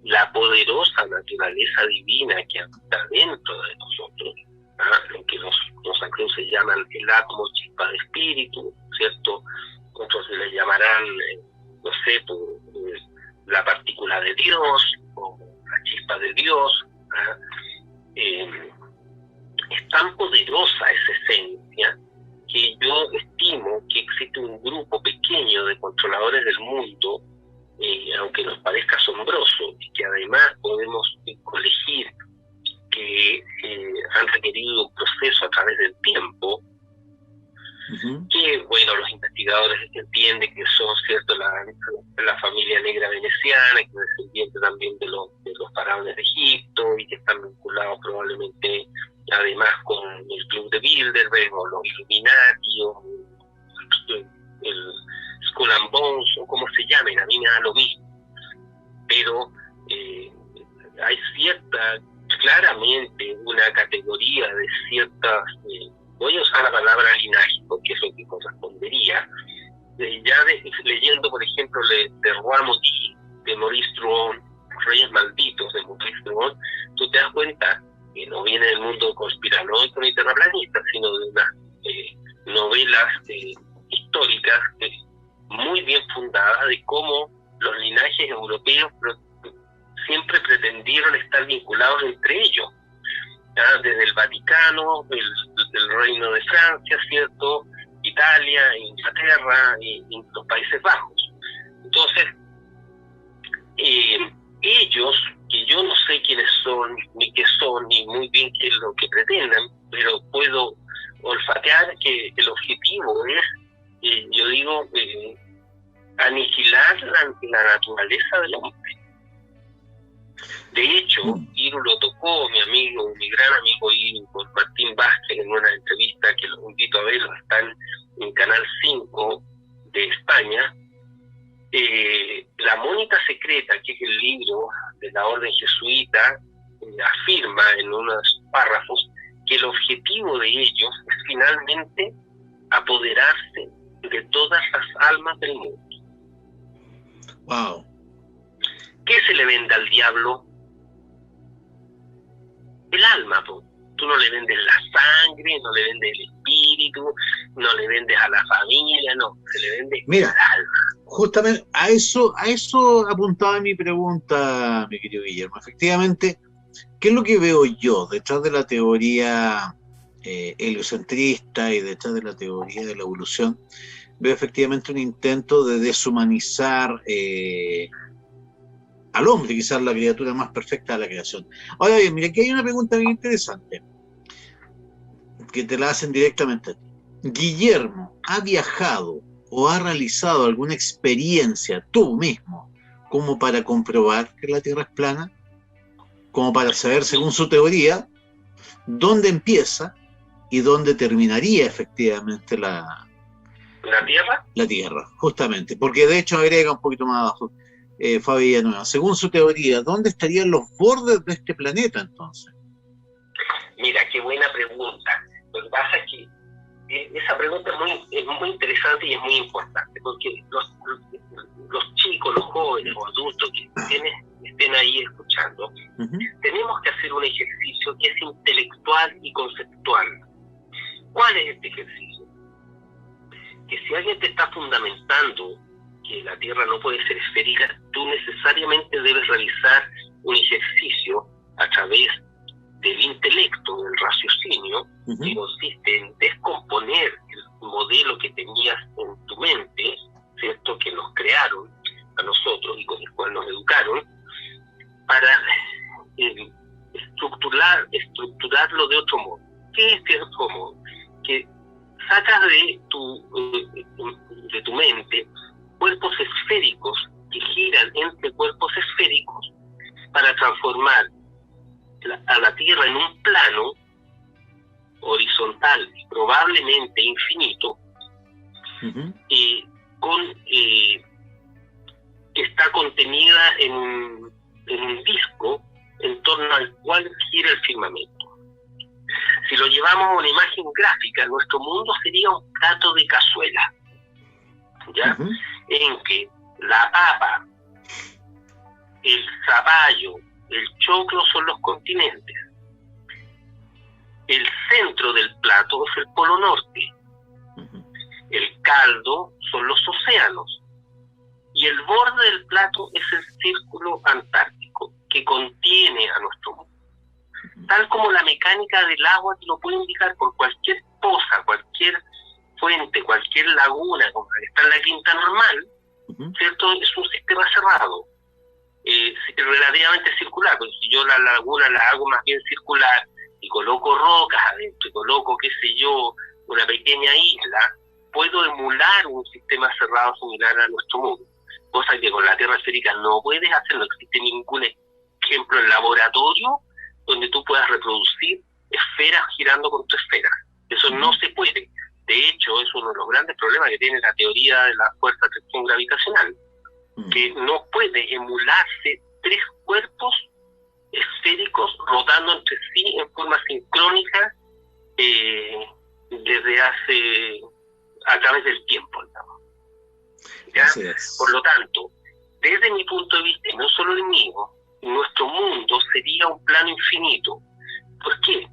la poderosa naturaleza divina que habita dentro de nosotros, lo que los anglos llaman el átomo chispa de espíritu, ¿cierto? Otros le llamarán, no sé, la partícula de Dios, o la chispa de Dios. Es tan poderosa esa esencia que yo estimo que existe un grupo pequeño de controladores del mundo, aunque nos parezca asombroso, y que además podemos colegir que han requerido un proceso a través del tiempo, que, bueno, los investigadores entienden que son, ¿cierto?, la familia negra veneciana, que es descendiente también de los faraones de Egipto, y que están vinculados probablemente además con el Club de Bilderberg, o los Illuminati, o el Skull and Bones, o como se llamen, a mí me da lo mismo. Pero hay claramente una categoría de ciertas, voy a usar la palabra linaje, porque es lo que correspondería, leyendo, por ejemplo, de Roi Maudit, de Maurice Druon, Reyes Malditos, de Maurice Druon, tú te das cuenta que no viene del mundo conspiranoico ni terraplanista, sino de unas novelas históricas muy bien fundadas de cómo los linajes europeos siempre pretendieron estar vinculados entre ellos, desde el Vaticano, el Reino de Francia, ¿cierto?, Italia, Inglaterra y los Países Bajos. Entonces, ellos, que yo no sé quiénes son, ni qué son, ni muy bien qué es lo que pretendan, pero puedo olfatear que el objetivo es, yo digo, aniquilar la naturaleza del hombre. De hecho, Iru lo tocó, mi gran amigo Iru, con Martín Vázquez, en una entrevista que los invito a verlo, están en Canal 5 de España. La Mónica Secreta, que es el libro de la Orden Jesuita, afirma en unos párrafos que el objetivo de ellos es finalmente apoderarse de todas las almas del mundo. Wow. ¿Qué se le vende al diablo? El alma, po. Tú no le vendes la sangre, no le vendes el espíritu, no le vendes a la familia, no, se le vende el alma. Justamente a eso apuntaba mi pregunta, mi querido Guillermo. Efectivamente, ¿qué es lo que veo yo detrás de la teoría heliocentrista y detrás de la teoría de la evolución? Veo efectivamente un intento de deshumanizar al hombre, quizás la criatura más perfecta de la creación. Ahora bien, mira, aquí hay una pregunta bien interesante, que te la hacen directamente a ti. Guillermo, ¿ha viajado o ha realizado alguna experiencia tú mismo como para comprobar que la Tierra es plana? Como para saber, según su teoría, dónde empieza y dónde terminaría efectivamente la Tierra. La Tierra, justamente. Porque de hecho agrega un poquito más abajo, Fabi Villanueva, según su teoría, ¿dónde estarían los bordes de este planeta entonces? Mira, qué buena pregunta. Lo que pasa es que esa pregunta es muy interesante y es muy importante, porque los chicos, los jóvenes o adultos que estén ahí escuchando, tenemos que hacer un ejercicio que es intelectual y conceptual. ¿Cuál es este ejercicio? Que si alguien te está fundamentando que la Tierra no puede ser esférica, tú necesariamente debes realizar un ejercicio a través del intelecto, del raciocinio, que consiste en descomponer el modelo que tenías en tu mente, ¿cierto?, que nos crearon a nosotros y con el cual nos educaron, para estructurarlo de otro modo. ¿Qué es de otro modo? Que sacas de tu mente cuerpos esféricos que giran entre cuerpos esféricos para transformar a la Tierra en un plano horizontal, probablemente infinito, que está contenida en un disco en torno al cual gira el firmamento. Si lo llevamos a una imagen gráfica, nuestro mundo sería un plato de cazuela, ¿ya? En que la papa, el zapallo, el choclo son los continentes. El centro del plato es el polo norte. El caldo son los océanos. Y el borde del plato es el círculo antártico, que contiene a nuestro mundo. Tal como la mecánica del agua te lo puede indicar por cualquier poza, cualquier fuente, cualquier laguna como la que está en la Quinta Normal, ¿cierto? Es un sistema cerrado, relativamente circular, porque si yo la laguna la hago más bien circular y coloco rocas adentro y coloco, qué sé yo, una pequeña isla, puedo emular un sistema cerrado similar a nuestro mundo, cosa que con la Tierra esférica no puedes hacer. No existe ningún ejemplo en laboratorio donde tú puedas reproducir esferas girando con tu esfera. Eso no se puede. De hecho, es uno de los grandes problemas que tiene la teoría de la fuerza de atracción gravitacional, que no puede emularse tres cuerpos esféricos rotando entre sí en forma sincrónica desde a través del tiempo, digamos. ¿Ya? Por lo tanto, desde mi punto de vista, y no solo el mío, nuestro mundo sería un plano infinito. ¿Por qué?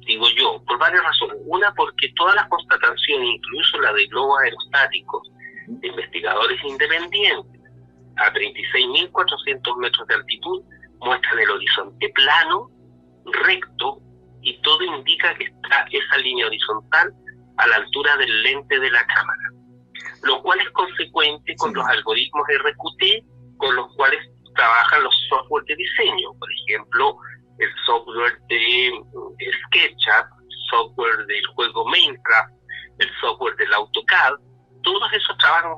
Digo yo, por varias razones. Una, porque todas las constataciones, incluso la de globos aerostáticos, de investigadores independientes, a 36.400 metros de altitud, muestran el horizonte plano, recto, y todo indica que está esa línea horizontal a la altura del lente de la cámara, lo cual es consecuente con los algoritmos RQT con los cuales trabajan los software de diseño. Por ejemplo, el software de SketchUp, el software del juego Minecraft, el software del AutoCAD. Todos esos trabajan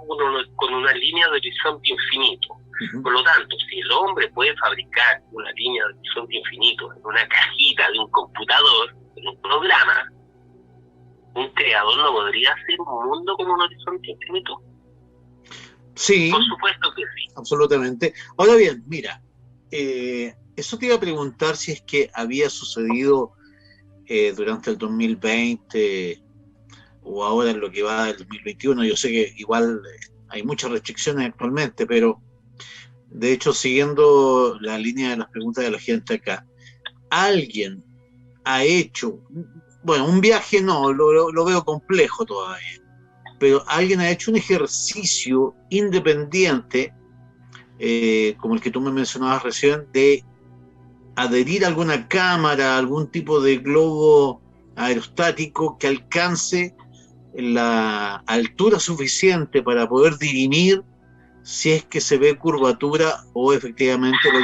con una línea de horizonte infinito. Por lo tanto, si el hombre puede fabricar una línea de horizonte infinito en una cajita de un computador, en un programa, ¿un creador no podría hacer un mundo con un horizonte infinito? Sí. Por supuesto que sí. Absolutamente. Ahora bien, mira, eso te iba a preguntar si es que había sucedido durante el 2020 o ahora en lo que va del 2021. Yo sé que igual hay muchas restricciones actualmente, pero de hecho, siguiendo la línea de las preguntas de la gente acá, ¿alguien ha hecho, bueno, un viaje no, lo veo complejo todavía, pero alguien ha hecho un ejercicio independiente, como el que tú me mencionabas recién, de adherir alguna cámara, algún tipo de globo aerostático que alcance la altura suficiente para poder dirimir si es que se ve curvatura o efectivamente el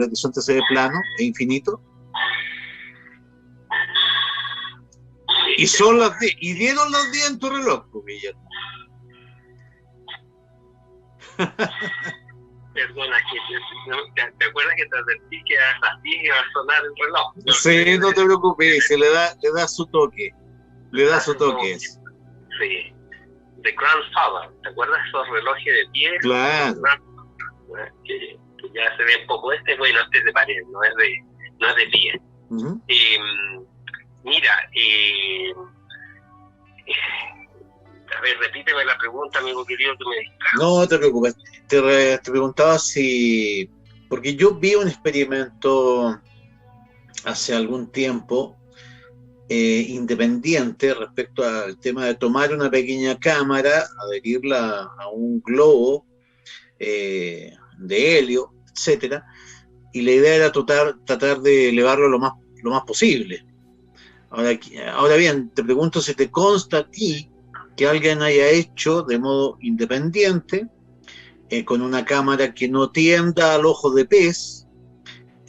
horizonte se ve plano e infinito? Y dieron los días en tu reloj, Guillermo. Perdona, ¿te acuerdas que te advertí que a las 10 iba a sonar el reloj? ¿No? Sí, no te preocupes, le da su toque. Le da su toque. Sí. The Grandfather, ¿te acuerdas esos relojes de piel? Claro. Que ya se ve un poco bueno, este es de pared, no es de pie. Mira, a ver, repíteme la pregunta, amigo querido, que me distrajo. No te preocupes, te preguntaba si, porque yo vi un experimento hace algún tiempo independiente respecto al tema de tomar una pequeña cámara, adherirla a un globo de helio, etcétera, y la idea era tratar de elevarlo lo más posible. Ahora bien, te pregunto si te consta a ti que alguien haya hecho de modo independiente, con una cámara que no tienda al ojo de pez,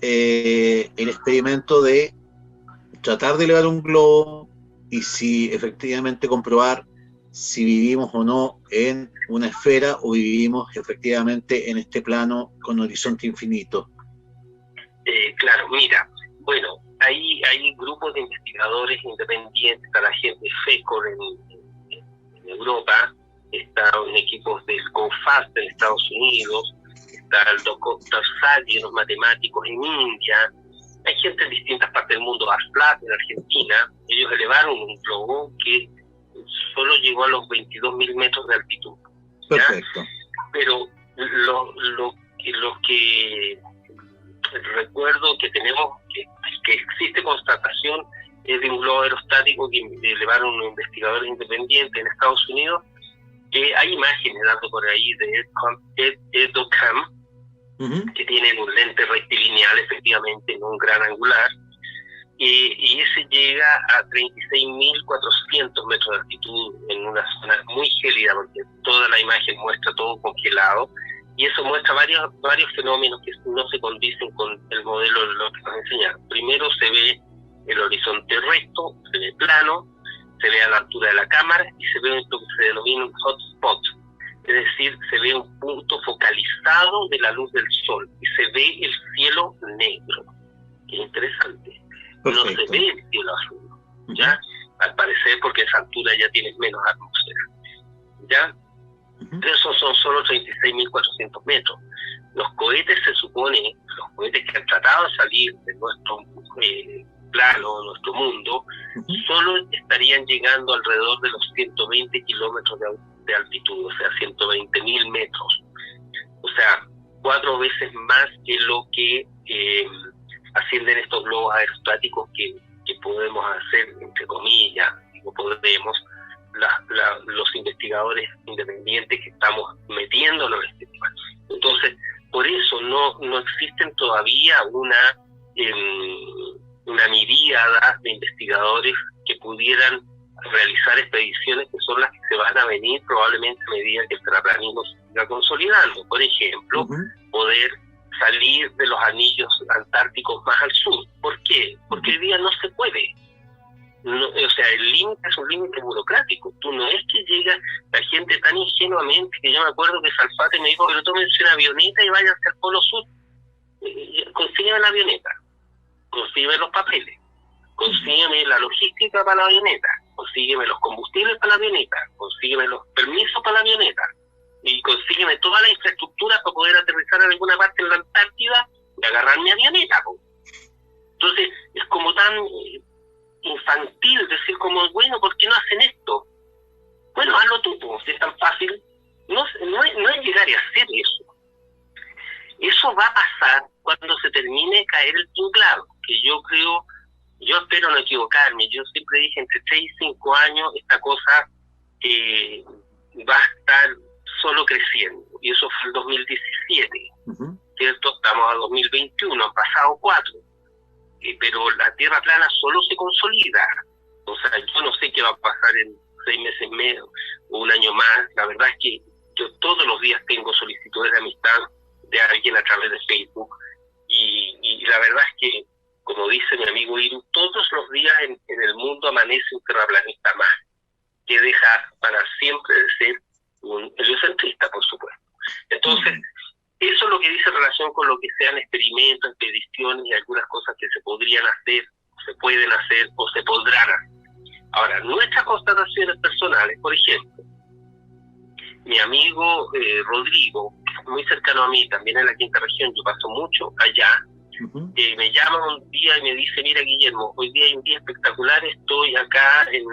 el experimento de tratar de elevar un globo y si efectivamente comprobar si vivimos o no en una esfera o vivimos efectivamente en este plano con horizonte infinito. Claro, mira, bueno, hay grupos de investigadores independientes, está la gente de FECOR en Europa, están equipos del CONFAS en Estados Unidos, está el Dr. Sadi, los matemáticos en India, hay gente en distintas partes del mundo, ASPLAT en Argentina. Ellos elevaron un globo que solo llegó a los 22.000 metros de altitud. ¿Ya? Perfecto. Pero lo que recuerdo que tenemos, que existe constatación, es de un globo aerostático que elevaron unos investigadores independientes en Estados Unidos, que hay imágenes dando por ahí de EDOCAM, que tienen un lente rectilineal, efectivamente, en un gran angular, y ese llega a 36.400 metros de altitud en una zona muy gélida, porque toda la imagen muestra todo congelado, y eso muestra varios fenómenos que no se condicen con el modelo de lo que nos enseñaron. Primero se ve el horizonte recto, se ve plano, se ve a la altura de la cámara y se ve lo que se denomina un hotspot, es decir, se ve un punto focalizado de la luz del sol y se ve el cielo negro. Qué interesante. Perfecto. No se ve el cielo azul, ¿ya? Al parecer porque a esa altura ya tienes menos atmósfera, ¿ya? Pero esos son solo 36.400 metros. Los cohetes se supone, los cohetes que han tratado de salir de nuestro plano, nuestro mundo, solo estarían llegando alrededor de los 120 kilómetros de altitud, o sea, 120.000 metros. O sea, 4 veces más que lo que ascienden estos globos aerostáticos que podemos hacer, entre comillas, digo podemos, los investigadores independientes que estamos metiéndonos en este tema. Entonces, por eso no existen todavía una miríada de investigadores que pudieran realizar expediciones que son las que se van a venir probablemente a medida que el terraplanismo se siga consolidando. Por ejemplo, poder salir de los anillos antárticos más al sur. ¿Por qué? Porque hoy día no se puede. No, o sea, el límite es un límite burocrático. Tú no es que llega la gente tan ingenuamente, que yo me acuerdo que Salfate me dijo, pero tómense una avioneta y vayan hacia el Polo Sur. Consígueme la avioneta, consígueme los papeles, consígueme la logística para la avioneta, consígueme los combustibles para la avioneta, consígueme los permisos para la avioneta, y consígueme toda la infraestructura para poder aterrizar en alguna parte en la Antártida y agarrar mi avioneta, po. Entonces, es como tan infantil decir como, bueno, ¿por qué no hacen esto? Bueno, hazlo tú, po. Si es tan fácil. No es llegar y hacer eso. Eso va a pasar cuando se termine de caer el tinglado, que yo espero no equivocarme. Yo siempre dije entre 3 y 5 años esta cosa va a estar solo creciendo, y eso fue el 2017, ¿cierto? Estamos a 2021, han pasado 4, pero la Tierra plana solo se consolida. O sea, yo no sé qué va a pasar en 6 meses medio o un año más. La verdad es que yo todos los días tengo solicitudes de amistad de alguien a través de Facebook, y la verdad es que, como dice mi amigo Iru, todos los días en el mundo amanece un terraplanista más, que deja para siempre de ser un heliocentrista, por supuesto. Entonces, eso es lo que dice en relación con lo que sean experimentos, expediciones y algunas cosas que se podrían hacer, se pueden hacer o se podrán hacer. Ahora, nuestras constataciones personales, por ejemplo, mi amigo Rodrigo, muy cercano a mí, también en la quinta región, yo paso mucho allá, me llama un día y me dice, mira Guillermo, hoy día hay un día espectacular, estoy acá el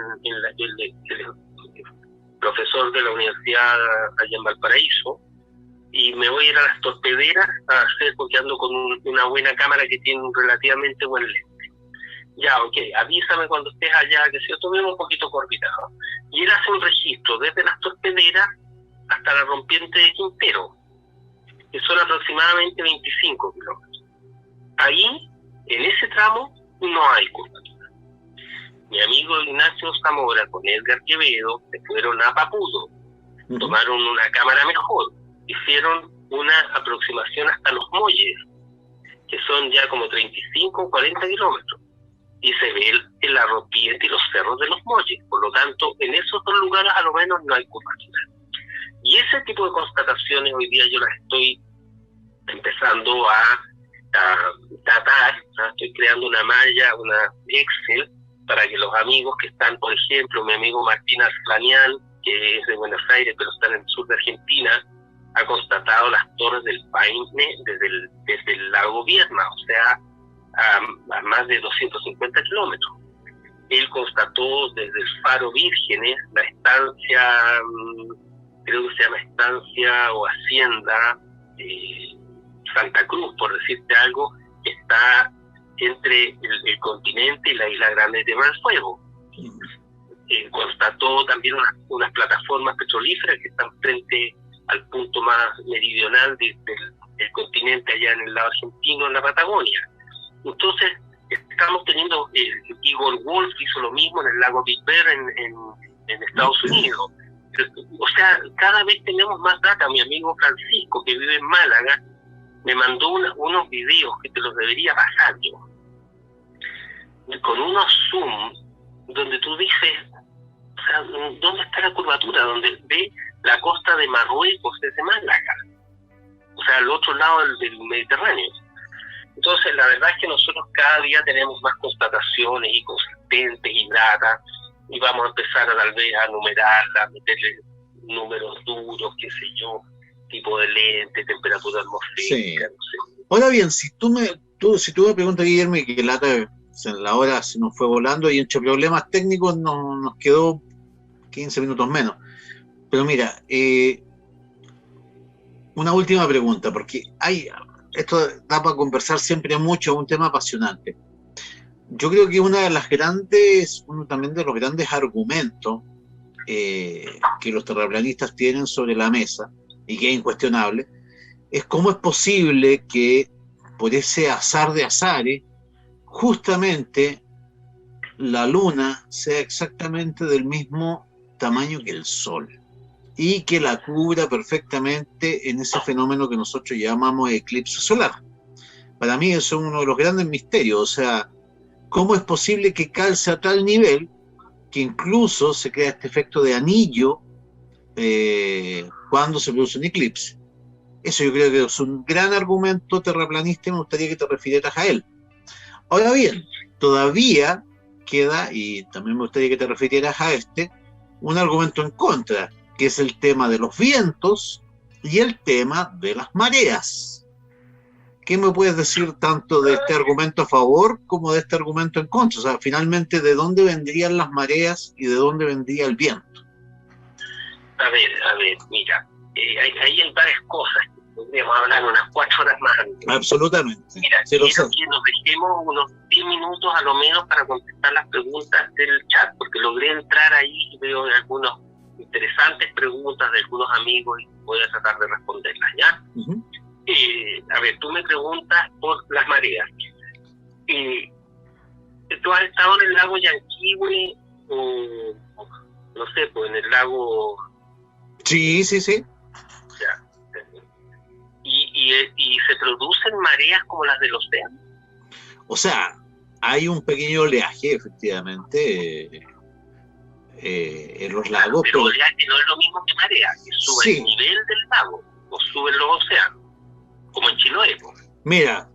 profesor de la universidad allá en Valparaíso, y me voy a ir a las torpederas a hacer, porque ando con una buena cámara que tiene un relativamente buen lente. Ya, ok, avísame cuando estés allá, que se tomemos un poquito corbitado. Y él hace un registro desde las torpederas hasta la rompiente de Quintero, que son aproximadamente 25 kilómetros. Ahí, en ese tramo, no hay curvatura. Mi amigo Ignacio Zamora con Edgar Quevedo se fueron a Papudo, tomaron una cámara mejor, hicieron una aproximación hasta los Molles, que son ya como 35 o 40 kilómetros, y se ve el arropiente y los cerros de los Molles. Por lo tanto, en esos 2 lugares a lo menos no hay curvatura. Y ese tipo de constataciones hoy día yo las estoy empezando a tratar. Estoy creando una malla, una Excel, para que los amigos que están, por ejemplo, mi amigo Martín Arslanian, que es de Buenos Aires, pero está en el sur de Argentina, ha constatado las torres del Paine desde el lago Viedma, o sea, a más de 250 kilómetros. Él constató desde el Faro Vírgenes la estancia, creo que se llama estancia o hacienda Santa Cruz, por decirte algo, que está entre el continente y la isla grande de Tierra del Fuego. Constató también unas plataformas petrolíferas que están frente al punto más meridional del continente, allá en el lado argentino, en la Patagonia. Entonces, estamos teniendo, Igor Wolf hizo lo mismo en el lago Big Bear en Estados Unidos. O sea, cada vez tenemos más data. Mi amigo Francisco, que vive en Málaga, me mandó unos videos que te los debería pasar yo, con unos zoom, donde tú dices, o sea, ¿dónde está la curvatura? Donde ve la costa de Marruecos desde Málaga, o sea, al otro lado del Mediterráneo. Entonces, la verdad es que nosotros cada día tenemos más constataciones y consistentes y data, y vamos a empezar a tal vez a numerarla, a meterle números duros, qué sé yo, tipo de lente, temperatura atmosférica, Sí. no sé. Ahora bien, si tú me preguntas, Guillermo, y que la hora se nos fue volando y entre problemas técnicos nos quedó 15 minutos menos. Pero mira, una última pregunta, porque esto da para conversar siempre mucho, es un tema apasionante. Yo creo que uno también de los grandes argumentos que los terraplanistas tienen sobre la mesa, y que es incuestionable, es cómo es posible que por ese azar de azares, justamente la Luna sea exactamente del mismo tamaño que el Sol, y que la cubra perfectamente en ese fenómeno que nosotros llamamos eclipse solar. Para mí eso es uno de los grandes misterios, o sea, ¿cómo es posible que calce a tal nivel que incluso se crea este efecto de anillo cuando se produce un eclipse? Eso yo creo que es un gran argumento terraplanista y me gustaría que te refirieras a él. Ahora bien, todavía queda, y también me gustaría que te refirieras a un argumento en contra, que es el tema de los vientos y el tema de las mareas. ¿Qué me puedes decir tanto de este argumento a favor como de este argumento en contra? O sea, finalmente, ¿de dónde vendrían las mareas y de dónde vendría el viento? A ver, mira, ahí hay varias cosas. Podríamos hablar unas 4 horas más. Absolutamente. Mira, sí, quiero que nos dejemos unos 10 minutos a lo menos para contestar las preguntas del chat, porque logré entrar ahí y veo algunas interesantes preguntas de algunos amigos y voy a tratar de responderlas, ¿ya? Uh-huh. A ver, tú me preguntas por las mareas. ¿Tú has estado en el lago Yanquihue o no sé, pues en el lago? Sí. Ya. ¿Y se producen mareas como las del océano? O sea, hay un pequeño oleaje, efectivamente, en los lagos. Pero oleaje no es lo mismo que marea, que sube el nivel del lago o suben los océanos, como en Chiloé. Mira,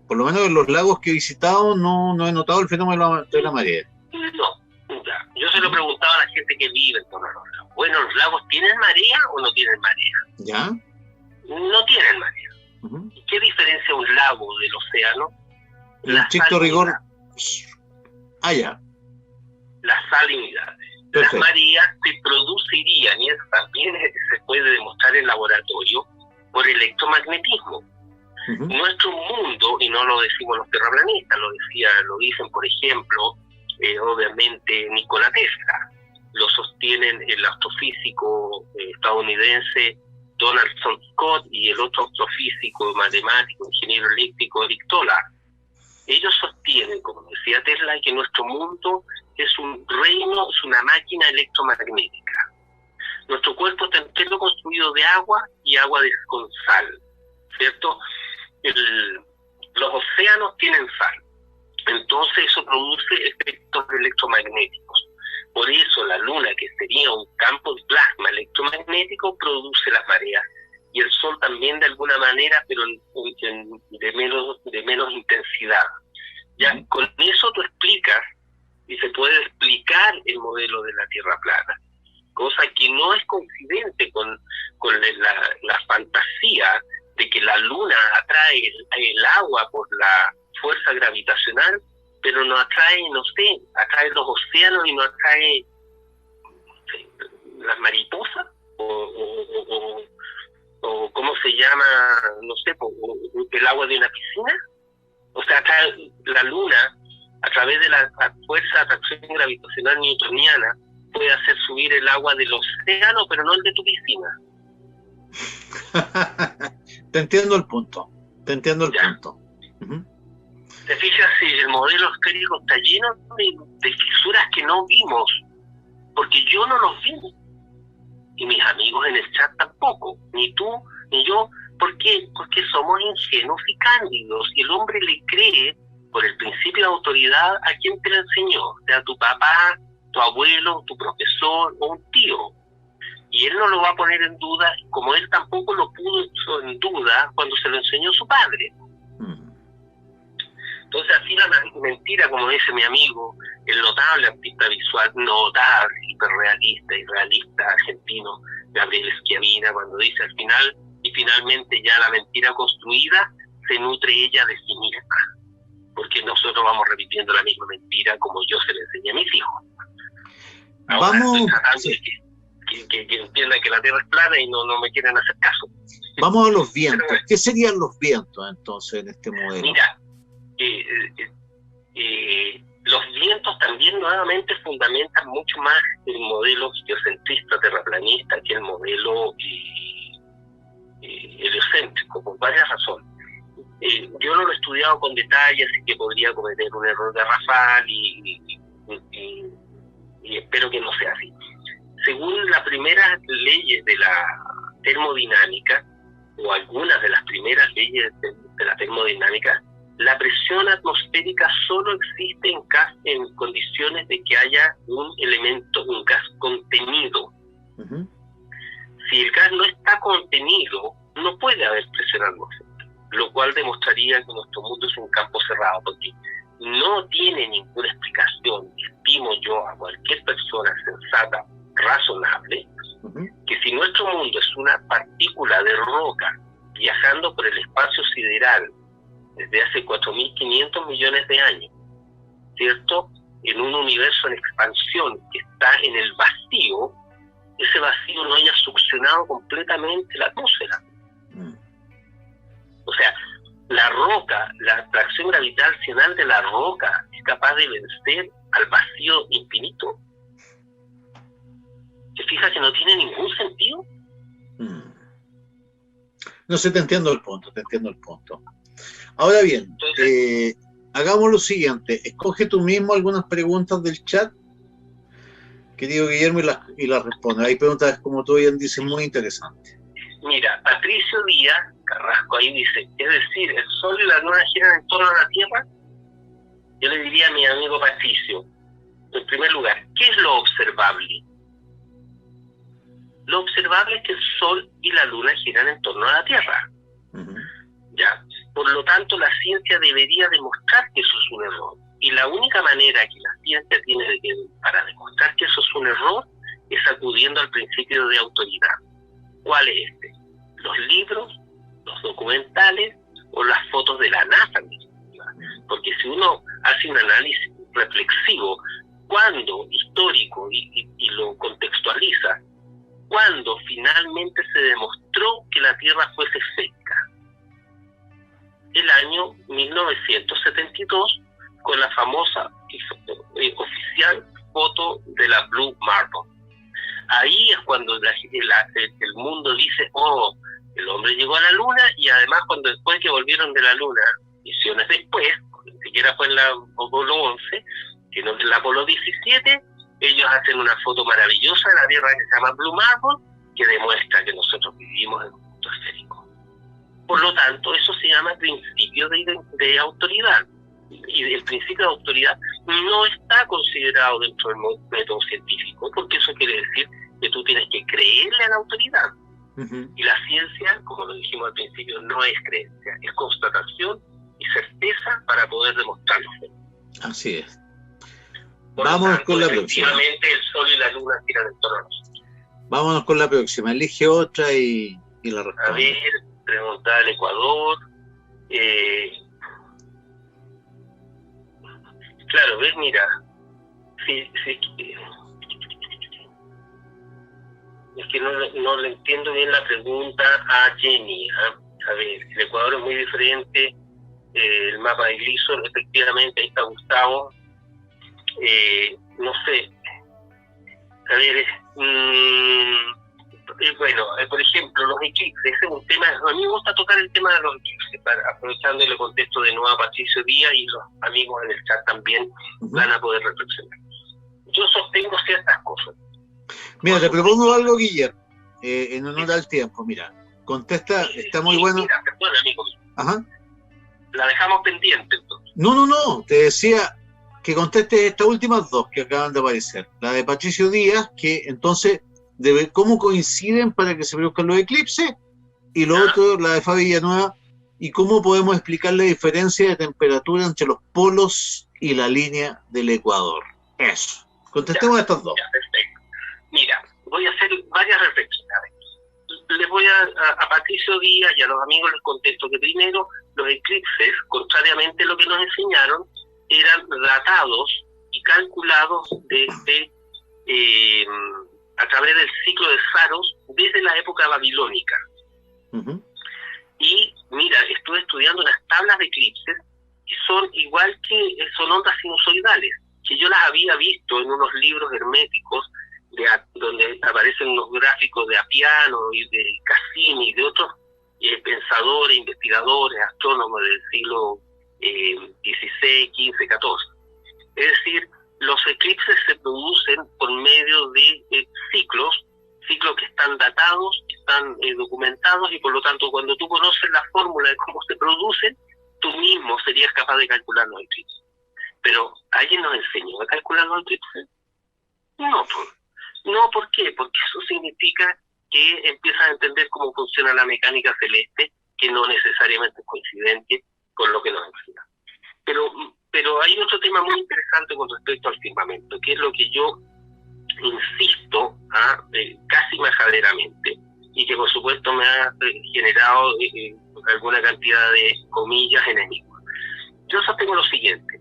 por lo menos en los lagos que he visitado no he notado el fenómeno de la marea. No, ya. Yo se lo preguntaba a la gente que vive en torno a los lagos. Bueno, ¿los lagos tienen marea o no tienen marea? ¿Ya? No tienen marea. Uh-huh. ¿Y qué diferencia un lago del océano? En estricto rigor. Ya. La salinidad. Perfecto. Las mareas se producirían, y eso también se puede demostrar en laboratorio, por electromagnetismo. Uh-huh. Nuestro mundo, y no lo decimos los terraplanistas, lo dicen, por ejemplo, obviamente Nikola Tesla, lo sostienen el astrofísico estadounidense Donaldson Scott y el otro astrofísico, matemático, ingeniero eléctrico Eric Tolar. Ellos sostienen, como decía Tesla, que nuestro mundo es un reino, es una máquina electromagnética. Nuestro cuerpo está entero construido de agua y agua con sal, ¿cierto? Los océanos tienen sal, entonces eso produce efectos electromagnéticos. Por eso la Luna, que sería un campo de plasma electromagnético, produce las mareas, y el Sol también de alguna manera, pero de menos intensidad. Ya con eso tú explicas, y se puede explicar el modelo de la Tierra plana, cosa que no es coincidente con la fantasía de que la Luna atrae el agua por la fuerza gravitacional, pero no atrae, no sé, atrae los océanos y no atrae, no sé, las mariposas, o ¿cómo se llama? No sé, el agua de una piscina. O sea, atrae la Luna, a través de la fuerza de atracción gravitacional newtoniana, puede hacer subir el agua del océano, pero no el de tu piscina. Te entiendo el punto. Uh-huh. Te fijas, si el modelo esférico está lleno de fisuras que no vimos, porque yo no los vi, y mis amigos en el chat tampoco, ni tú, ni yo. ¿Por qué? Porque somos ingenuos y cándidos, y el hombre le cree por el principio de autoridad a quien te lo enseñó, sea tu papá, tu abuelo, tu profesor o un tío. Y él no lo va a poner en duda, como él tampoco lo puso en duda cuando se lo enseñó su padre. Entonces, así la mentira, como dice mi amigo, el notable artista visual, notable, hiperrealista y realista argentino, Gabriel Schiavina, cuando dice al final, y finalmente ya la mentira construida, se nutre ella de sí misma. Porque nosotros vamos repitiendo la misma mentira como yo se le enseñé a mis hijos. Ahora estoy tratando de que entiendan que la Tierra es plana y no me quieren hacer caso. Vamos a los vientos. ¿Qué serían los vientos entonces en este modelo? Mira, los vientos también nuevamente fundamentan mucho más el modelo geocentrista terraplanista que el modelo heliocéntrico, por varias razones. Yo no lo he estudiado con detalle, así que podría cometer un error garrafal y espero que no sea así. Según las primeras leyes de la termodinámica, o algunas de las primeras leyes de la termodinámica, la presión atmosférica solo existe en condiciones de que haya un elemento, un gas contenido. Uh-huh. Si el gas no está contenido, no puede haber presión atmosférica, lo cual demostraría que nuestro mundo es un campo cerrado, porque no tiene ninguna explicación, estimo yo a cualquier persona sensata, razonable, que si nuestro mundo es una partícula de roca viajando por el espacio sideral desde hace 4.500 millones de años, ¿cierto? En un universo en expansión que está en el vacío, ese vacío no haya succionado completamente la atmósfera. O sea, la roca, la atracción gravitacional de la roca es capaz de vencer al vacío infinito. ¿Te fijas que no tiene ningún sentido? No sé, te entiendo el punto. Ahora bien, entonces, hagamos lo siguiente. Escoge tú mismo algunas preguntas del chat, querido Guillermo, y las responde. Hay preguntas, como tú bien dices, muy interesantes. Mira, Patricio Díaz Carrasco ahí dice, es decir, ¿el Sol y la Luna giran en torno a la Tierra? Yo le diría a mi amigo Patricio, en primer lugar, ¿qué es lo observable? Lo observable es que el Sol y la Luna giran en torno a la Tierra. Uh-huh. ¿Ya? Por lo tanto, la ciencia debería demostrar que eso es un error. Y la única manera que la ciencia tiene para demostrar que eso es un error es acudiendo al principio de autoridad. ¿Cuál es este? Los libros, los documentales o las fotos de la NASA misma. Porque si uno hace un análisis reflexivo, histórico y lo contextualiza, cuando finalmente se demostró que la Tierra fuese esférica. El año 1972, con la famosa oficial foto de la Blue Marble. Ahí es cuando el mundo dice, oh, el hombre llegó a la Luna, y además cuando después que volvieron de la Luna, misiones después, ni siquiera fue en la Apolo 11, sino en la Apolo 17, ellos hacen una foto maravillosa de la Tierra que se llama Blue Marble, que demuestra que nosotros vivimos en un mundo esférico. Por lo tanto, eso se llama principio de autoridad. Y el principio de autoridad no está considerado dentro del método científico, porque eso quiere decir que tú tienes que creerle a la autoridad. Uh-huh. Y la ciencia, como lo dijimos al principio, no es creencia, es constatación y certeza para poder demostrarlo. Así es. Vamos con la próxima. Efectivamente, el Sol y la Luna giran en torno a nosotros. Vámonos con la próxima. Elige otra y la responde. A ver, preguntar al Ecuador. Claro, ves, mira. Sí, es que no le entiendo bien la pregunta a Jenny. A ver, el Ecuador es muy diferente. El mapa de Gleason, efectivamente, ahí está Gustavo. No sé, a ver, bueno, por ejemplo, los eclipses, ese es un tema, a mí me gusta tocar el tema de los eclipses, aprovechando y le contesto de nuevo a Patricio Díaz, y los amigos en el chat también van a poder reflexionar. Yo sostengo ciertas cosas. Mira, te propongo algo, Guillermo, en honor al tiempo. Mira, contesta, está muy bueno. Mira, perdón, amigo. Ajá. La dejamos pendiente, entonces. No, te decía que conteste estas últimas dos que acaban de aparecer. La de Patricio Díaz, que entonces, ¿cómo coinciden para que se produzcan los eclipses? Y lo otro, la de Fabi Villanueva, y cómo podemos explicar la diferencia de temperatura entre los polos y la línea del Ecuador. Eso. Contestemos estas dos. Ya, perfecto. Mira, voy a hacer varias reflexiones. Les voy a Patricio Díaz y a los amigos les contesto que primero, los eclipses, contrariamente a lo que nos enseñaron, eran datados y calculados desde a través del ciclo de Saros desde la época babilónica. Uh-huh. Y mira, estuve estudiando las tablas de eclipses y son igual que son ondas sinusoidales, que yo las había visto en unos libros herméticos donde aparecen unos gráficos de Apiano y de Cassini y de otros pensadores, investigadores, astrónomos del siglo XVI, XV, XIV. Es decir, los eclipses se producen por medio de ciclos que están datados, están documentados, y por lo tanto cuando tú conoces la fórmula de cómo se producen, tú mismo serías capaz de calcular los eclipses. Pero ¿alguien nos enseñó a calcular los eclipses? No, ¿por qué? Porque eso significa que empiezas a entender cómo funciona la mecánica celeste, que no necesariamente es coincidente con lo que nos enseñan. Pero hay otro tema muy interesante con respecto al firmamento, que es lo que yo insisto casi majaderamente, y que por supuesto me ha generado alguna cantidad de comillas enemigos. Yo sostengo lo siguiente: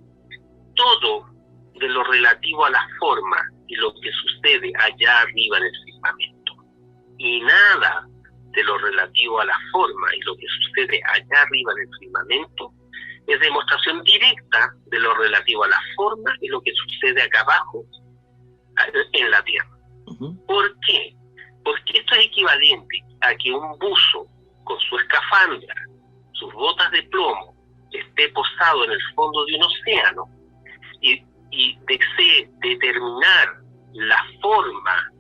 todo de lo relativo a la forma y lo que sucede allá arriba en el firmamento, y nada de lo relativo a la forma y lo que sucede allá arriba en el firmamento, es demostración directa de lo relativo a la forma y lo que sucede acá abajo en la Tierra. Uh-huh. ¿Por qué? Porque esto es equivalente a que un buzo con su escafandra, sus botas de plomo, esté posado en el fondo de un océano y desee determinar la forma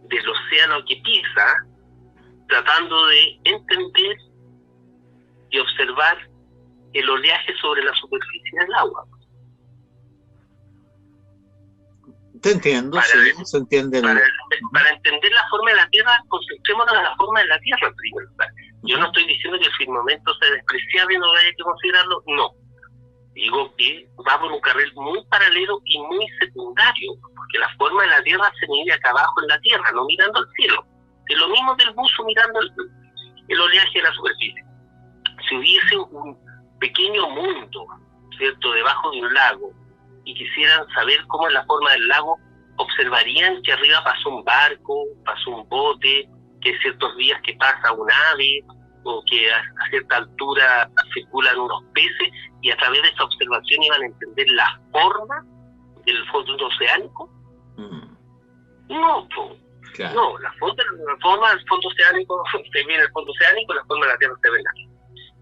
del océano que pisa, tratando de entender y observar el oleaje sobre la superficie del agua. Te entiendo, sí, se entiende. Para entender la forma de la Tierra, concentrémonos en la forma de la Tierra primero. Yo no estoy diciendo que el firmamento sea despreciable y no haya que considerarlo, no. Digo que va por un carril muy paralelo y muy secundario, porque la forma de la Tierra se mide acá abajo en la Tierra, no mirando al cielo. Es lo mismo del buzo mirando el oleaje de la superficie. Si hubiese un pequeño mundo, ¿cierto?, debajo de un lago, y quisieran saber cómo es la forma del lago, observarían que arriba pasó un barco, pasó un bote, que ciertos días que pasa un ave, o que a cierta altura circulan unos peces, y a través de esa observación iban a entender la forma del fondo oceánico. No, claro. No, la forma del fondo oceánico se ve en el fondo oceánico, la forma de la Tierra se ve aquí.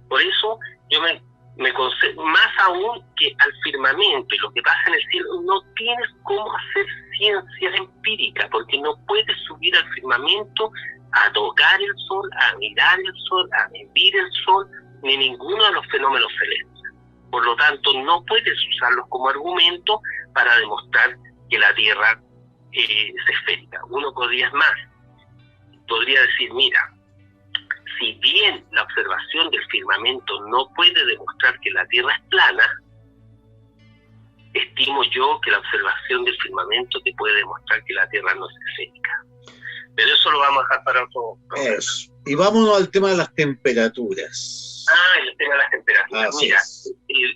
Por eso yo me concentro, más aún que al firmamento y lo que pasa en el cielo, no tienes cómo hacer ciencia empírica, porque no puedes subir al firmamento a tocar el sol, a mirar el sol, a medir el sol, ni ninguno de los fenómenos celestes. Por lo tanto, no puedes usarlos como argumento para demostrar que la Tierra es esférica. Uno podría decir, mira, si bien la observación del firmamento no puede demostrar que la Tierra es plana, estimo yo que la observación del firmamento te puede demostrar que la Tierra no es esférica. Pero eso lo vamos a dejar para otro programa. Eso. Y vámonos al tema de las temperaturas. El tema de las temperaturas. Mira,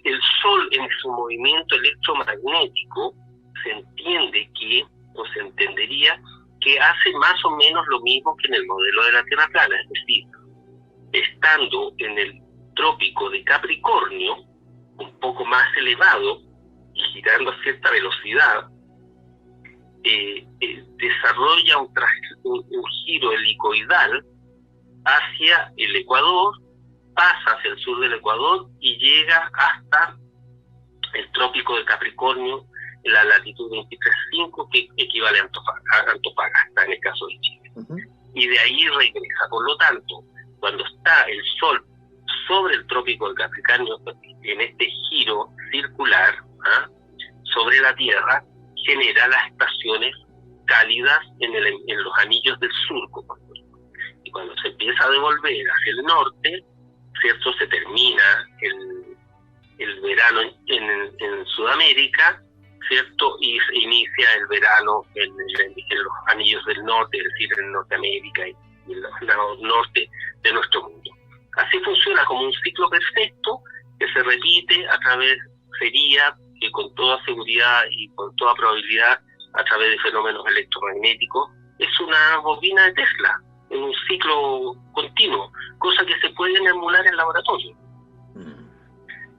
el Sol en su movimiento electromagnético se entendería que hace más o menos lo mismo que en el modelo de la Tierra plana, es decir, estando en el trópico de Capricornio, un poco más elevado y girando a cierta velocidad, desarrolla un giro helicoidal hacia el Ecuador pasa hacia el sur del Ecuador y llega hasta el trópico de Capricornio en la latitud 23.5, que equivale a Antofagasta en el caso de Chile. Y de ahí regresa. Por lo tanto, cuando está el Sol sobre el trópico de Capricornio, en este giro circular sobre la Tierra, genera las estaciones cálidas en los anillos del surco. Y cuando se empieza a devolver hacia el norte, ¿cierto?, se termina el verano en Sudamérica, ¿cierto?, y se inicia el verano en los anillos del norte, es decir, en Norteamérica y en el lado norte de nuestro mundo. Así funciona como un ciclo perfecto que se repite sería que con toda seguridad y con toda probabilidad a través de fenómenos electromagnéticos, es una bobina de Tesla, en un ciclo continuo, cosa que se pueden emular en laboratorio.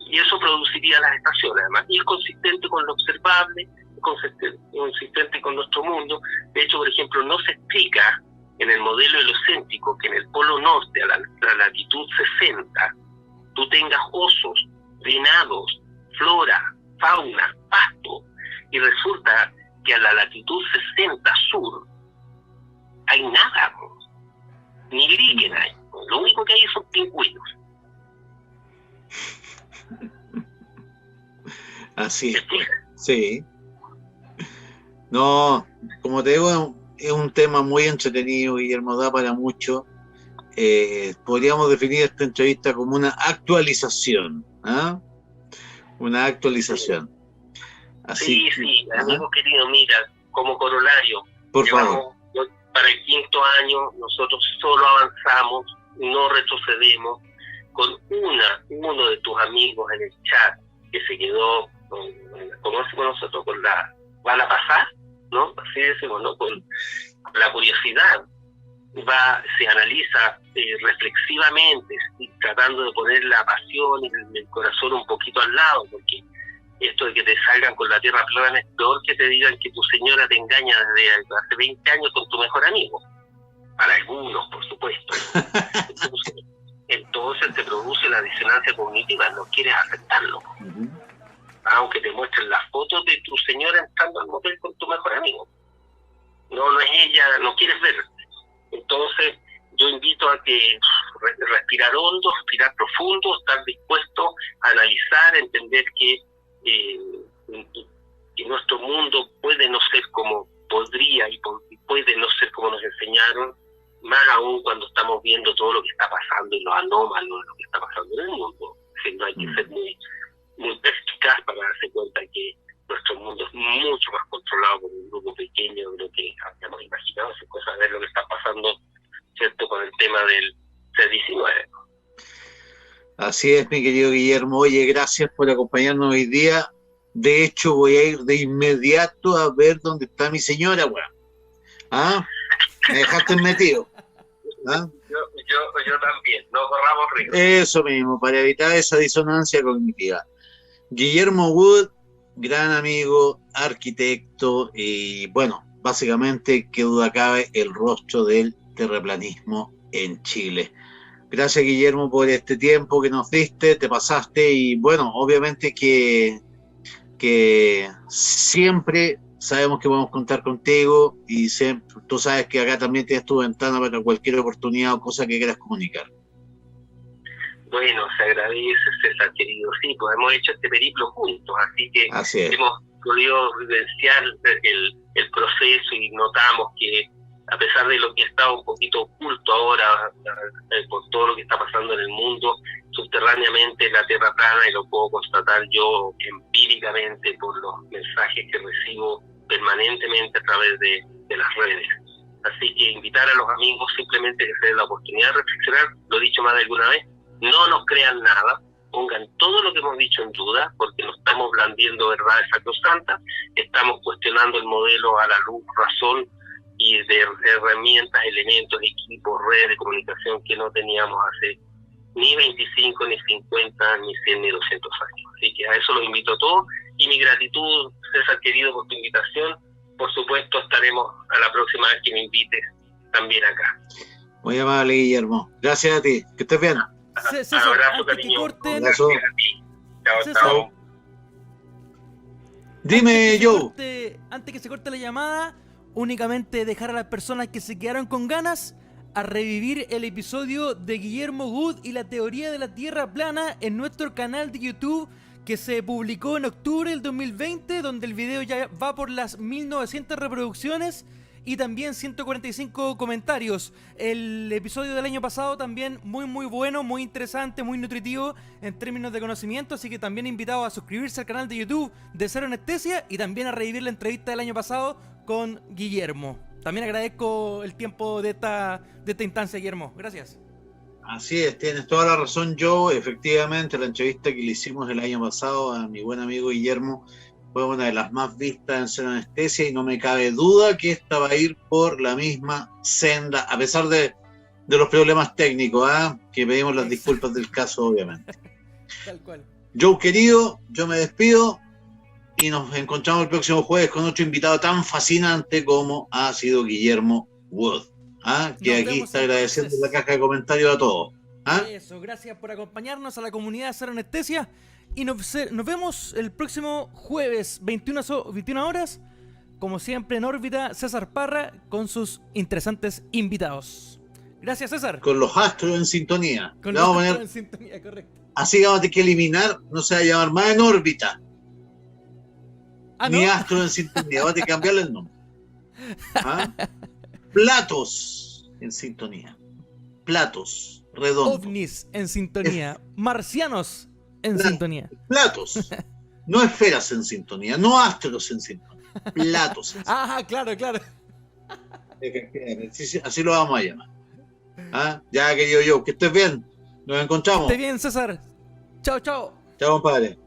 Y eso produciría las estaciones, además, y es consistente con lo observable, consistente con nuestro mundo. De hecho, por ejemplo, no se explica en el modelo heliocéntrico que en el polo norte, a la latitud 60, tú tengas osos, venados, flora, fauna, pasto, y resulta que a la latitud 60 sur hay nada, ni líquen hay. Lo único que hay son pingüinos. Así es. Sí. No, como te digo, es un tema muy entretenido, Guillermo, da para mucho. Podríamos definir esta entrevista como una actualización, una actualización. Así, sí, amigo querido, mira, como corolario, por favor, para el 5º año nosotros solo avanzamos, no retrocedemos. Con uno de tus amigos en el chat que se quedó con nosotros, con la van a pasar, ¿no? Así decimos, ¿no? Con la curiosidad, se analiza reflexivamente, tratando de poner la pasión y el corazón un poquito al lado, porque esto de que te salgan con la tierra plana es peor que te digan que tu señora te engaña desde hace 20 años con tu mejor amigo. Para algunos, por supuesto. Entonces te produce la disonancia cognitiva, no quieres aceptarlo. Aunque te muestren las fotos de tu señora entrando al motel con tu mejor amigo. No es ella, no quieres ver. Entonces yo invito a que respirar hondo, respirar profundo, estar dispuesto a analizar, entender que nuestro mundo puede no ser como podría y puede no ser como nos enseñaron, más aún cuando estamos viendo todo lo que está pasando y lo anómalo de lo que está pasando en el mundo. No hay que ser muy perspicaz para darse cuenta que nuestro mundo es mucho más controlado por un grupo pequeño de lo que habíamos imaginado. Es cosa de ver lo que está pasando, ¿cierto?, con el tema del C-19. Así es, mi querido Guillermo. Oye, gracias por acompañarnos hoy día. De hecho, voy a ir de inmediato a ver dónde está mi señora, weón. Me dejaste metido. Yo también, no corramos riesgo. Eso mismo, para evitar esa disonancia cognitiva. Guillermo Wood, gran amigo, arquitecto y, bueno, básicamente, qué duda cabe, el rostro del terraplanismo en Chile. Gracias, Guillermo, por este tiempo que nos diste, te pasaste y, bueno, obviamente que siempre sabemos que podemos contar contigo y siempre, tú sabes que acá también tienes tu ventana para cualquier oportunidad o cosa que quieras comunicar. Bueno, se agradece, César, querido. Sí, pues hemos hecho este periplo juntos, así que hemos podido vivenciar el proceso y notamos que, a pesar de lo que está un poquito oculto ahora por todo lo que está pasando en el mundo, subterráneamente la Tierra plana, y lo puedo constatar yo empíricamente por los mensajes que recibo permanentemente a través de las redes. Así que invitar a los amigos simplemente que se den la oportunidad de reflexionar, lo he dicho más de alguna vez, no nos crean nada, pongan todo lo que hemos dicho en duda, porque no estamos blandiendo verdades sacrosantas, estamos cuestionando el modelo a la luz, razón y de herramientas, elementos, equipos, redes de comunicación que no teníamos hace ni 25, ni 50, ni 100, ni 200 años. Así que a eso los invito a todos, y mi gratitud, César querido, por tu invitación. Por supuesto, estaremos a la próxima vez que me invites también acá. Muy amable, Guillermo. Gracias a ti. Que estés bien. César, abrazo, antes que cariño. corten, Abrazo. Chao, César. chao. Dime, Joe. Antes que se corte la llamada, únicamente dejar a las personas que se quedaron con ganas a revivir el episodio de Guillermo Wood y la teoría de la Tierra plana en nuestro canal de YouTube, que se publicó en octubre del 2020, donde el video ya va por las 1900 reproducciones y también 145 comentarios. El episodio del año pasado también muy bueno, muy interesante, muy nutritivo en términos de conocimiento, así que también invitado a suscribirse al canal de YouTube de Cero Anestesia y también a revivir la entrevista del año pasado con Guillermo. También agradezco el tiempo de esta instancia, Guillermo. Gracias. Así es, tienes toda la razón, Joe. Efectivamente, la entrevista que le hicimos el año pasado a mi buen amigo Guillermo fue una de las más vistas en Cero Anestesia y no me cabe duda que esta va a ir por la misma senda, a pesar de los problemas técnicos, que pedimos las disculpas del caso, obviamente. Tal cual. Joe, querido, yo me despido y nos encontramos el próximo jueves con otro invitado tan fascinante como ha sido Guillermo Wood. Que aquí está agradeciendo la caja de comentarios a todos. Eso, gracias por acompañarnos a la comunidad de Cero Anestesia y nos vemos el próximo jueves 21 horas, como siempre en órbita, César Parra con sus interesantes invitados. Gracias, César. Con los astros en sintonía. Con los astros en sintonía, correcto. Así que vamos a tener que eliminar, no se va a llamar más en órbita. Ni astros en sintonía, vamos a tener que cambiarle el nombre. Platos en sintonía. Platos redondos. OVNIs en sintonía. Marcianos en sintonía. Platos. No esferas en sintonía. No astros en sintonía. Platos. En sintonía. Claro. Así lo vamos a llamar. Ya, querido yo, que estés bien. Nos encontramos. Que estés bien, César. Chao. Chao, compadre.